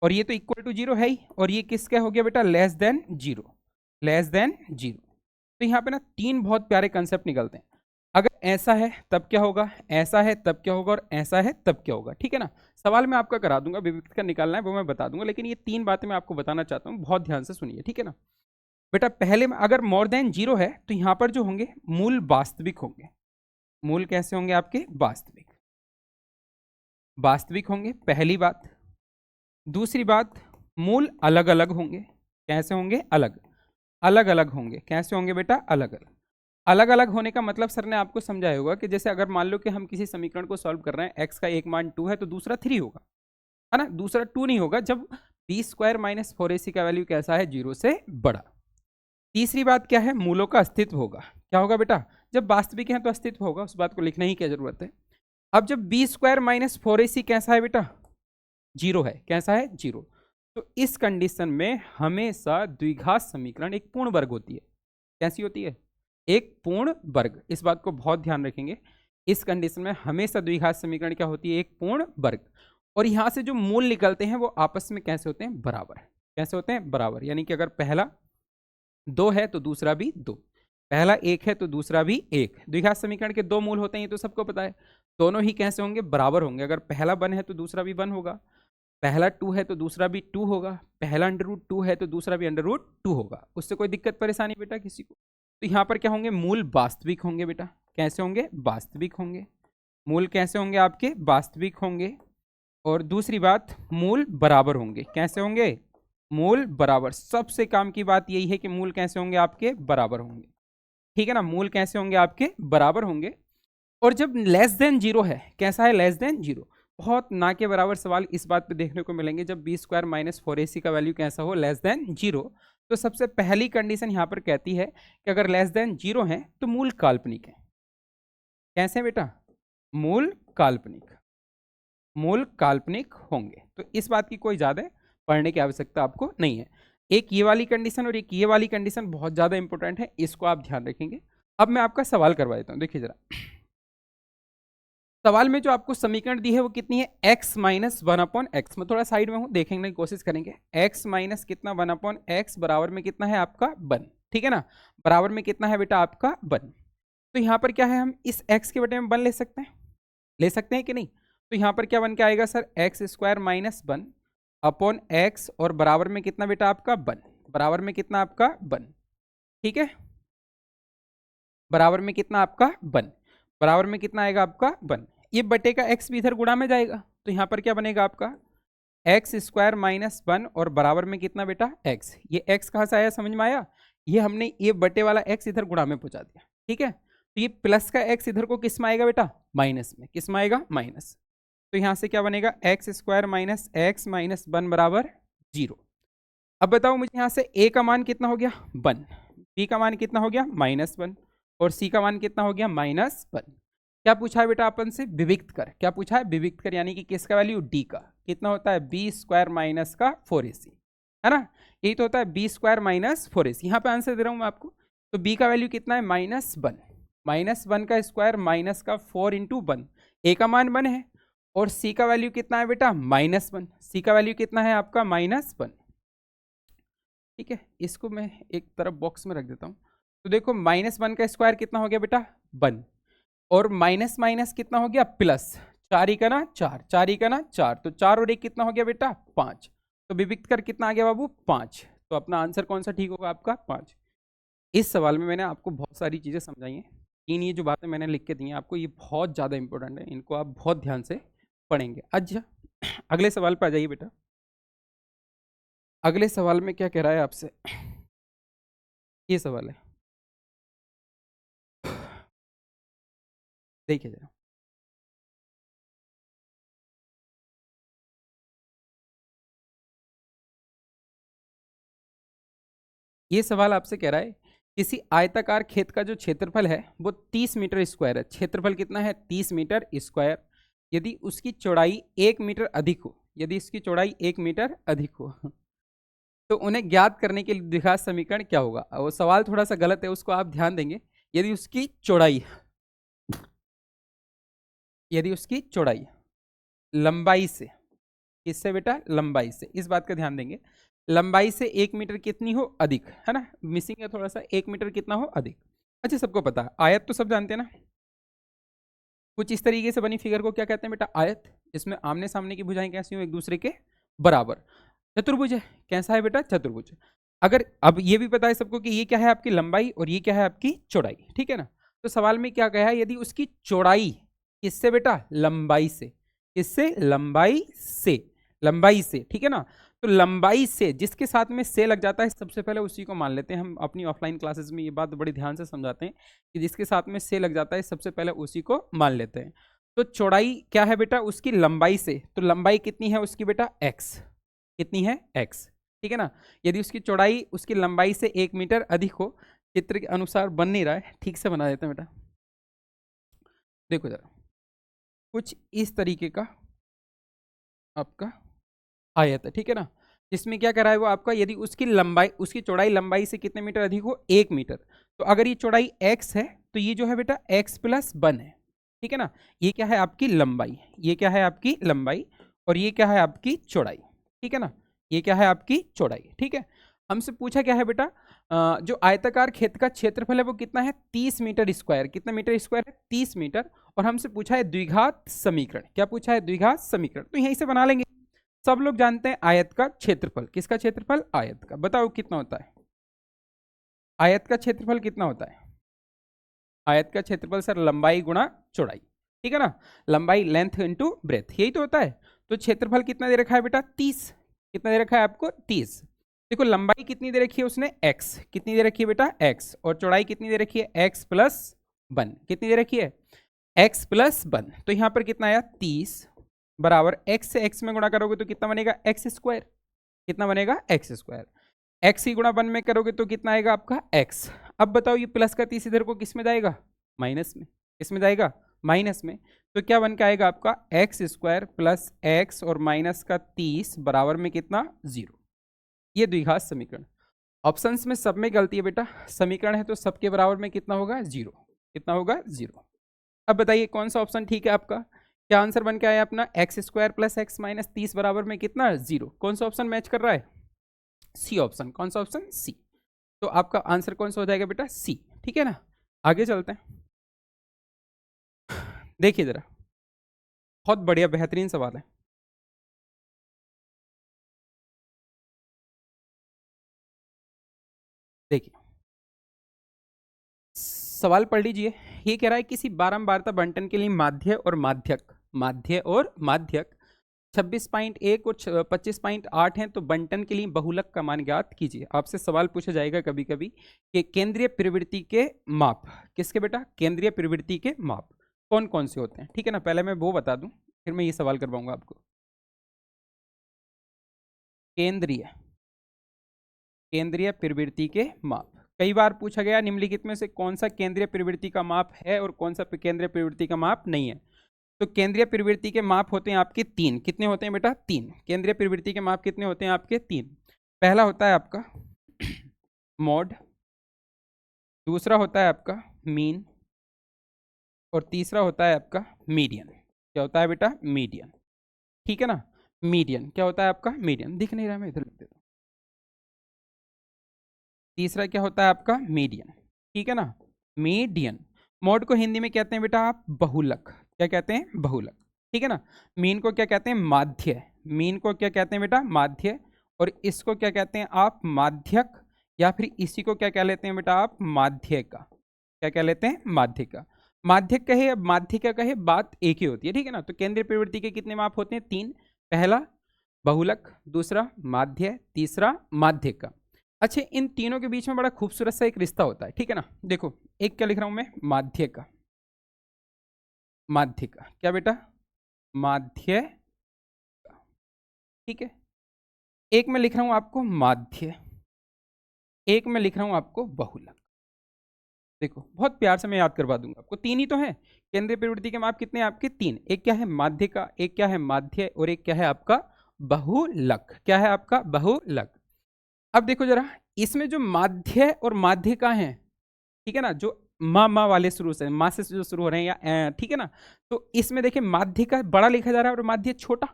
और ये तो इक्वल टू जीरो है ही। और ये किसका हो गया बेटा? Less than zero, less than zero. तो यहाँ पे ना 3 बहुत प्यारे कंसेप्ट निकलते हैं। अगर ऐसा है तब क्या होगा, ऐसा है तब क्या होगा, और ऐसा है तब क्या होगा। ठीक है ना। सवाल मैं आपका करा दूंगा, विविक्त का निकालना है वो मैं बता दूंगा, लेकिन ये 3 बातें मैं आपको बताना चाहता हूँ, बहुत ध्यान से सुनिए। ठीक है ना बेटा। पहले में अगर मोर देन जीरो है तो यहाँ पर जो होंगे मूल वास्तविक होंगे। मूल कैसे होंगे आपके? वास्तविक, वास्तविक होंगे, पहली बात। दूसरी बात, मूल अलग अलग होंगे। कैसे होंगे? अलग अलग अलग होंगे। कैसे होंगे बेटा? अलग अलग। अलग अलग होने का मतलब सर ने आपको समझाया होगा कि जैसे अगर मान लो कि हम किसी समीकरण को सॉल्व कर रहे हैं, x का एक मान 2 है तो दूसरा 3 होगा, है ना। दूसरा 2 नहीं होगा जब b² माइनस 4ac का वैल्यू कैसा है? 0 से बड़ा। तीसरी बात क्या है? मूलों का अस्तित्व होगा। क्या होगा बेटा? जब वास्तविक है तो अस्तित्व होगा, उस बात को लिखने ही क्या जरूरत है। अब जब b² माइनस 4ac कैसा है बेटा? 0 है। कैसा है? 0। तो इस कंडीशन में हमेशा द्विघात समीकरण एक पूर्ण वर्ग होती है। कैसी होती है? एक पूर्ण वर्ग। इस बात को बहुत ध्यान रखेंगे। इस कंडीशन में हमेशा द्विघात समीकरण क्या होती है? एक पूर्ण वर्ग। और यहां से जो मूल निकलते हैं वो आपस में कैसे होते हैं? बराबर। कैसे होते हैं? बराबर। यानी कि अगर पहला 2 है तो दूसरा भी 2, पहला 1 है तो दूसरा भी 1। द्विघात समीकरण के 2 मूल होते हैं, ये तो सबको पता है। दोनों ही कैसे होंगे? बराबर होंगे। अगर पहला 1 है तो दूसरा भी 1 होगा, पहला 2 है तो दूसरा भी 2 होगा, पहला √2 है तो दूसरा भी √2 होगा। उससे कोई दिक्कत परेशानी बेटा किसी को? तो यहाँ पर क्या होंगे? मूल वास्तविक होंगे बेटा। कैसे होंगे? वास्तविक होंगे। मूल कैसे होंगे आपके? वास्तविक होंगे। और दूसरी बात, मूल बराबर होंगे। कैसे होंगे? मूल बराबर। सबसे काम की बात यही है कि मूल कैसे होंगे आपके? बराबर होंगे। ठीक है ना। मूल कैसे होंगे आपके? बराबर होंगे। और जब लेस देन जीरो है, कैसा है? Less than zero. बहुत ना के बराबर सवाल इस बात पे देखने को मिलेंगे, जब b² माइनस 4ac का वैल्यू कैसा हो? Less than zero. तो सबसे पहली कंडीशन यहाँ पर कहती है कि अगर लेस देन जीरो है तो मूल काल्पनिक है। कैसे बेटा? मूल काल्पनिक, मूल काल्पनिक होंगे। तो इस बात की कोई ज्यादा पढ़ने की आवश्यकता आपको नहीं है। एक ये वाली कंडीशन और एक ये वाली कंडीशन बहुत ज्यादा इंपॉर्टेंट है, इसको आप ध्यान रखेंगे। अब मैं आपका सवाल करवा देता हूँ, देखिए जरा। सवाल में जो आपको समीकरण दी है वो कितनी है, x minus one upon x. मैं थोड़ा साइड में हूँ, देखने की कोशिश करेंगे। x माइनस कितना, वन अपॉन एक्स, बराबर में कितना है आपका वन, ठीक है ना। बराबर में कितना है बेटा आपका वन। तो यहाँ पर क्या है, हम इस x के बटे में वन ले सकते हैं, ले सकते हैं कि नहीं। तो यहाँ पर क्या बन के आएगा sir, x square minus one upon x, और बराबर में कितना बेटा आपका वन, बराबर में कितना आपका वन, ठीक है। बराबर में कितना आपका वन, बराबर में कितना आएगा आपका वन। ये बटे का x भी इधर गुणा में जाएगा, तो यहाँ पर क्या बनेगा आपका एक्स स्क्वायर माइनस वन, और बराबर में कितना बेटा x। ये x कहाँ से आया, समझ में आया। ये हमने ये बटे वाला x इधर गुणा में पहुंचा दिया, ठीक है। तो ये प्लस का x इधर को किस में आएगा बेटा, माइनस में। किस में आएगा, माइनस। तो यहाँ से क्या बनेगा, x square minus x minus one बराबर जीरो। अब बताओ मुझे, यहाँ से a का मान कितना हो गया वन, b का मान कितना हो गया माइनस वन, और c का मान कितना हो गया माइनस वन। क्या पूछा है बेटा अपन से, विविक्त कर। क्या पूछा है, विविक्त कर, यानी कि किसका वैल्यू, d का। कितना होता है, बी स्क्वायर माइनस का 4ac, है ना। यही तो होता है बी स्क्वायर माइनस 4ac। यहाँ पे आंसर दे रहा हूँ मैं आपको। तो b का वैल्यू कितना है, माइनस वन, माइनस वन का स्क्वायर माइनस का 4 इंटू वन। a का मान वन है, और c का वैल्यू कितना है बेटा माइनस वन। c का वैल्यू कितना है आपका माइनस वन, ठीक है। इसको मैं एक तरफ बॉक्स में रख देता हूँ। तो देखो माइनस वन का स्क्वायर कितना हो गया बेटा वन, और माइनस माइनस कितना हो गया प्लस, चार ही का ना चार, चार ही का ना चार, तो चार और एक कितना हो गया बेटा पाँच। तो विविक्त कर कितना आ गया बाबू, पाँच। तो अपना आंसर कौन सा ठीक होगा आपका, पाँच। इस सवाल में मैंने आपको बहुत सारी चीज़ें समझाई हैं। ये जो बातें मैंने लिख के दी हैं आपको, ये बहुत ज़्यादा इंपॉर्टेंट है, इनको आप बहुत ध्यान से पढ़ेंगे। अच्छा, अगले सवाल पर आ जाइए बेटा। अगले सवाल में क्या कह रहा है आपसे, ये सवाल है, देखिए जरा। ये सवाल आपसे कह रहा है, किसी आयताकार खेत का जो क्षेत्रफल है वो 30 मीटर स्क्वायर है। क्षेत्रफल कितना है, 30 मीटर स्क्वायर। यदि उसकी चौड़ाई 1 मीटर अधिक हो, यदि इसकी चौड़ाई 1 मीटर अधिक हो, तो उन्हें ज्ञात करने के लिए द्विघात समीकरण क्या होगा। वो सवाल थोड़ा सा गलत है, उसको आप ध्यान देंगे। यदि उसकी चौड़ाई, यदि उसकी चौड़ाई लंबाई से, किससे बेटा, लंबाई से, इस बात का ध्यान देंगे। लंबाई से 1 मीटर कितनी हो अधिक, है ना, मिसिंग है थोड़ा सा, 1 मीटर कितना हो अधिक। अच्छा, सबको पता है आयत, तो सब जानते हैं ना। कुछ इस तरीके से बनी फिगर को क्या कहते हैं बेटा, आयत। इसमें आमने सामने की भुजाएं कैसी हो, एक दूसरे के बराबर। चतुर्भुज है, कैसा है बेटा, चतुर्भुज। अगर अब ये भी पता है सबको कि ये क्या है आपकी लंबाई, और ये क्या है आपकी चौड़ाई, ठीक है ना। तो सवाल में क्या कहा है, यदि उसकी चौड़ाई किससे बेटा, लंबाई से, किससे, लंबाई से, लंबाई से, ठीक है ना। तो लंबाई से जिसके साथ में से लग जाता है, सबसे पहले उसी को मान लेते हैं। हम अपनी ऑफलाइन क्लासेस में ये बात बड़ी ध्यान से समझाते हैं कि जिसके साथ में से लग जाता है, सबसे पहले उसी को मान लेते हैं। तो चौड़ाई क्या है बेटा, उसकी लंबाई से, तो लंबाई कितनी है उसकी बेटा, x। कितनी है, x, ठीक है ना। यदि उसकी चौड़ाई उसकी लंबाई से 1 मीटर अधिक हो, चित्र के अनुसार बन नहीं रहा है, ठीक से बना देते हैं बेटा। देखो जरा, कुछ इस तरीके का आपका आयत है, ठीक है ना। जिसमें क्या करा है वो आपका, यदि उसकी लंबाई, उसकी चौड़ाई लंबाई से कितने मीटर अधिक हो, 1 मीटर। तो अगर ये चौड़ाई x है, तो ये जो है बेटा x प्लस वन है, ठीक है ना। ये क्या है आपकी लंबाई, ये क्या है आपकी लंबाई, और ये क्या है आपकी चौड़ाई, ठीक है ना। ये क्या है आपकी चौड़ाई, ठीक है। हमसे पूछा क्या है बेटा, जो आयताकार खेत का क्षेत्रफल है वो कितना है, 30 मीटर स्क्वायर। कितना मीटर स्क्वायर है, 30 मीटर। और हमसे पूछा है द्विघात समीकरण। क्या पूछा है, द्विघात समीकरण। तो यहीं से बना लेंगे। सब लोग जानते हैं आयत का क्षेत्रफल, किसका क्षेत्रफल, आयत का। बताओ कितना होता है, आयत का क्षेत्रफल कितना होता है। आयत का क्षेत्रफल सर लंबाई गुणा चौड़ाई, ठीक है ना। लंबाई लेंथ इंटू ब्रेथ, यही तो होता है। तो क्षेत्रफल कितना दे रखा है बेटा, 30। कितना दे रखा है आपको, 30। देखो लंबाई कितनी दे रखी है उसने, x। कितनी दे रखी है बेटा, x। और चौड़ाई कितनी दे रखी है, x प्लस वन। कितनी दे रखी है, x प्लस वन। तो यहाँ पर कितना आया, 30 बराबर x से x में गुणा करोगे तो कितना बनेगा, x स्क्वायर। कितना बनेगा, x स्क्वायर। x ही गुणा वन में करोगे तो कितना आएगा आपका x। अब बताओ ये प्लस का 30 इधर को किस में जाएगा, माइनस में। किस में जाएगा, माइनस में। तो क्या बन के आएगा आपका, एक्स स्क्वायर प्लस एक्स और माइनस का 30 बराबर में कितना, 0। ये द्विघात समीकरण। ऑप्शंस में सब में गलती है बेटा, समीकरण है तो सबके बराबर में कितना होगा, जीरो। कितना होगा, जीरो। अब बताइए कौन सा ऑप्शन ठीक है आपका, क्या आंसर बन के आया अपना, x square plus x minus 30 बराबर में कितना, जीरो। कौन सा ऑप्शन मैच कर रहा है, सी ऑप्शन। कौन सा ऑप्शन, सी। तो आपका आंसर कौन सा हो जाएगा बेटा, सी। ठीक है ना, आगे चलते हैं। देखिए जरा, बहुत बढ़िया बेहतरीन सवाल है। देखिए सवाल पढ़ लीजिए। ये कह रहा है किसी बारंबारता बंटन के लिए माध्य और माध्यक, माध्य और माध्यक 26.1 और 25.8 हैं, तो बंटन के लिए बहुलक का मान ज्ञात कीजिए। आपसे सवाल पूछा जाएगा कभी कभी कि केंद्रीय प्रवृत्ति के माप किसके बेटा, केंद्रीय प्रवृत्ति के माप कौन कौन से होते हैं। ठीक है ना, पहले मैं वो बता दूं फिर मैं ये सवाल करवाऊंगा आपको। केंद्रीय केंद्रीय प्रवृत्ति के माप कई बार पूछा गया, निम्नलिखित में से कौन सा केंद्रीय प्रवृत्ति का माप है और कौन सा केंद्रीय प्रवृत्ति का माप नहीं है। तो केंद्रीय प्रवृत्ति के माप होते हैं आपके तीन। कितने होते हैं बेटा, तीन। केंद्रीय प्रवृत्ति के माप कितने होते हैं आपके, तीन। पहला होता है आपका मॉड, दूसरा होता है आपका मीन, और तीसरा होता है आपका मीडियन। क्या होता है बेटा, मीडियन। ठीक है ना, मीडियन क्या होता है आपका, मीडियन। दिख नहीं रहा, मैं इधर लिख देता हूं। तीसरा क्या होता है आपका, मीडियन। ठीक है ना, मीडियन। मॉड को हिंदी में कहते हैं बेटा आप बहुलक। क्या कहते हैं, बहुलक। ठीक है ना, मीन को क्या कहते हैं, माध्य। मीन को क्या कहते हैं बेटा, माध्य। और इसको क्या कहते हैं आप, माध्यक, या फिर इसी को क्या कह लेते हैं बेटा आप, माध्य का। क्या कह लेते हैं, माध्य का। माध्यक कहे या माध्य का कहे, बात एक ही होती है। ठीक है ना, तो केंद्रीय प्रवृत्ति के कितने माप होते हैं, तीन। पहला बहुलक, दूसरा माध्य, तीसरा माध्य का। अच्छा, इन तीनों के बीच में बड़ा खूबसूरत सा एक रिश्ता होता है। ठीक है ना, देखो एक क्या लिख रहा हूं मैं, माध्य का। माध्य का क्या बेटा, माध्य का। ठीक है, एक मैं लिख रहा हूं आपको माध्य, एक मैं लिख रहा हूं आपको बहुलक। देखो बहुत प्यार से मैं याद करवा दूंगा आपको, तीन ही तो है। केंद्रीय प्रवृत्ति के माप कितने हैं आपके, तीन। एक क्या है माध्य का, एक क्या है माध्य, और एक क्या है आपका बहुलक। क्या है आपका, बहुलक। अब देखो जरा, इसमें जो माध्य और माध्य का है, ठीक है ना, जो माँ वाले शुरू से, माँ से जो शुरू हो रहे हैं या ठीक है ना, तो इसमें देखिए माध्य का बड़ा लिखा जा रहा है और माध्य छोटा।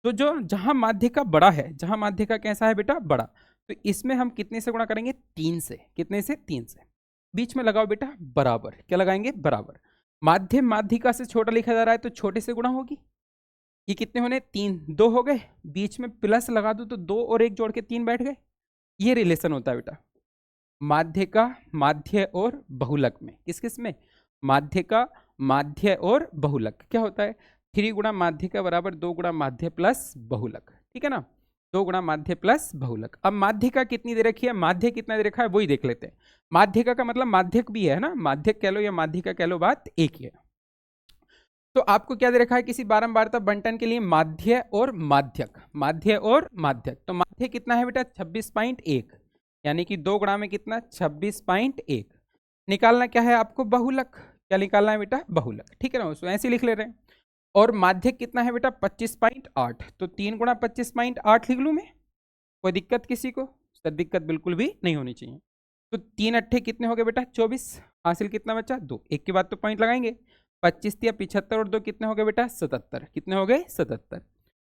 तो जो जहां माध्य का बड़ा है, जहां माध्य का कैसा है बेटा, बड़ा, तो इसमें हम कितने से गुणा करेंगे, तीन से। कितने से, तीन से। बीच में लगाओ बेटा बराबर। क्या लगाएंगे, बराबर। माध्य माध्यिका से छोटा लिखा जा रहा है तो छोटे से गुणा होगी। ये कितने होने, तीन। दो हो गए, बीच में प्लस लगा दो तो दो और एक जोड़ के तीन बैठ गए। ये रिलेशन होता है बेटा माध्य का, माध्य और बहुलक में। किस किस में, माध्य का, माध्य और बहुलक। क्या होता है, थ्री गुणा माध्य का बराबर दो गुणा माध्य प्लस बहुलक। ठीक है ना, दो गुणा माध्य प्लस बहुलक। अब माध्य का कितनी दे रखी है, माध्य कितना दे रखा है वही देख लेते हैं। माध्यिका का मतलब माध्यक भी है ना, माध्यक कह लो या माध्यिका कह लो, बात एक ही है। तो आपको क्या दे रखा है, किसी बारंबारता बंटन के लिए माध्य और माध्यक, माध्य और माध्यक। तो माध्य कितना है बेटा, 26.1, यानी कि दो गुणा में कितना, 26.1। निकालना क्या है आपको, बहुलक। क्या निकालना है बेटा, बहुलक। ठीक है ना, उसको ऐसे लिख ले रहे हैं। और माध्यक कितना है बेटा, 25.8। तो तीन गुणा 25.8 लिख लूं मैं, कोई दिक्कत किसी को, सर दिक्कत बिल्कुल भी नहीं होनी चाहिए। तो तीन अट्ठे कितने हो गए बेटा, 24। हासिल कितना बचा, दो। एक के बाद तो पॉइंट लगाएंगे। 25 या 75 और दो कितने हो गए बेटा, 77। कितने हो गए, 77।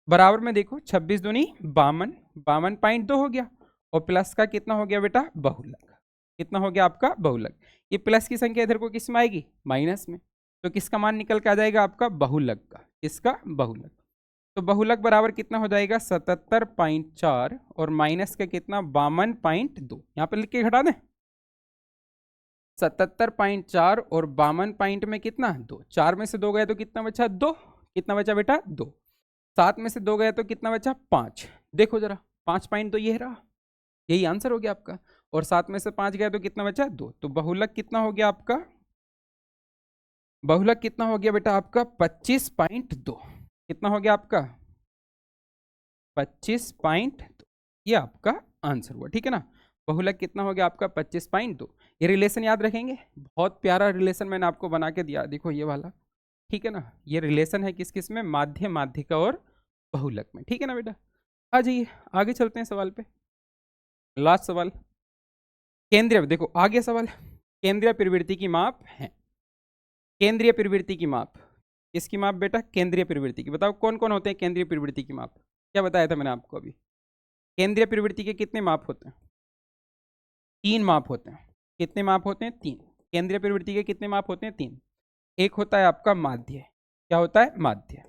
बराबर में देखो 26 दूनी 52, 52.2 हो गया। और प्लस का कितना हो गया बेटा, बहुलक। कितना हो गया आपका, बहुलक। ये प्लस की संख्या इधर को किस में आएगी, माइनस में। तो किसका मान निकल के आ जाएगा आपका, बहुलक का। किसका, बहुलक। तो बहुलक बराबर कितना हो जाएगा, 77.4, और माइनस का कितना, 52.2। यहाँ पे लिख के घटा दें, 77.4 और 52 पॉइंट में कितना, दो। चार में से दो गए तो कितना बचा, दो। कितना बचा बेटा, दो। सात में से दो गए तो कितना बचा, पांच। देखो जरा 5.2 ये रहा, यही आंसर हो गया आपका। और सात में से पांच गए तो कितना बचा, दो। तो बहुलक कितना हो गया आपका, बहुलक कितना हो गया बेटा आपका, 25.2। कितना हो गया आपका, 25.2। ये आपका आंसर हुआ। ठीक है ना, बहुलक कितना हो गया आपका, 25.2। ये रिलेशन याद रखेंगे, बहुत प्यारा रिलेशन मैंने आपको बना के दिया, देखो ये वाला। ठीक है ना, ये रिलेशन है किस किस में, माध्य, माध्यिका और बहुलक में। ठीक है ना बेटा, आ जाइए आगे चलते हैं सवाल पे। लास्ट सवाल, केंद्रीय, देखो आगे सवाल, केंद्रीय प्रवृत्ति की माप है। केंद्रीय प्रवृत्ति की माप, किसकी माप बेटा? केंद्रीय प्रवृत्ति की। बताओ कौन कौन होते हैं केंद्रीय प्रवृत्ति की माप? क्या बताया था मैंने आपको अभी? केंद्रीय प्रवृत्ति के कितने माप होते हैं? 3 माप होते हैं। कितने माप होते हैं? 3। केंद्रीय प्रवृत्ति के कितने माप होते हैं? 3। एक होता है आपका माध्य, क्या होता है? माध्य।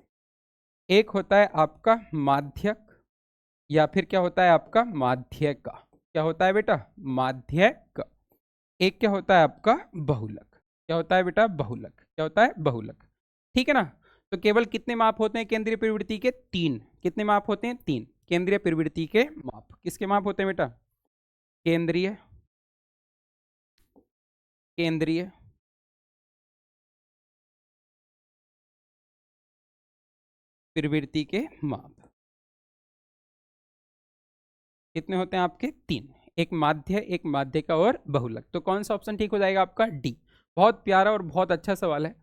एक होता है आपका माध्यक, या फिर क्या होता है आपका? माध्यक। क्या होता है बेटा? माध्यक। एक क्या होता है आपका? बहुलक। क्या होता है बेटा? बहुलक। क्या होता है? बहुलक। ठीक है ना? तो केवल कितने माप होते हैं केंद्रीय प्रवृत्ति के? 3। कितने माप होते हैं? 3 केंद्रीय प्रवृत्ति के माप। किसके माप होते हैं बेटा? केंद्रीय, केंद्रीय, प्रवृत्ति के माप कितने होते हैं आपके? 3। एक माध्य, एक माध्यिका और बहुलक। तो कौन सा ऑप्शन ठीक हो जाएगा आपका? डी। बहुत प्यारा और बहुत अच्छा सवाल है।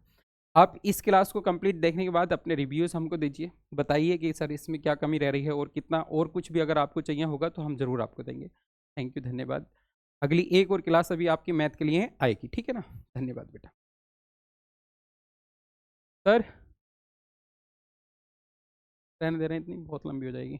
आप इस क्लास को कंप्लीट देखने के बाद अपने रिव्यूज़ हमको दीजिए, बताइए कि सर इसमें क्या कमी रह रही है, और कितना और कुछ भी अगर आपको चाहिए होगा तो हम ज़रूर आपको देंगे। थैंक यू, धन्यवाद। अगली एक और क्लास अभी आपकी मैथ के लिए आएगी, ठीक है ना? धन्यवाद बेटा। सर रहने दे रहे हैं, इतनी बहुत लंबी हो जाएगी।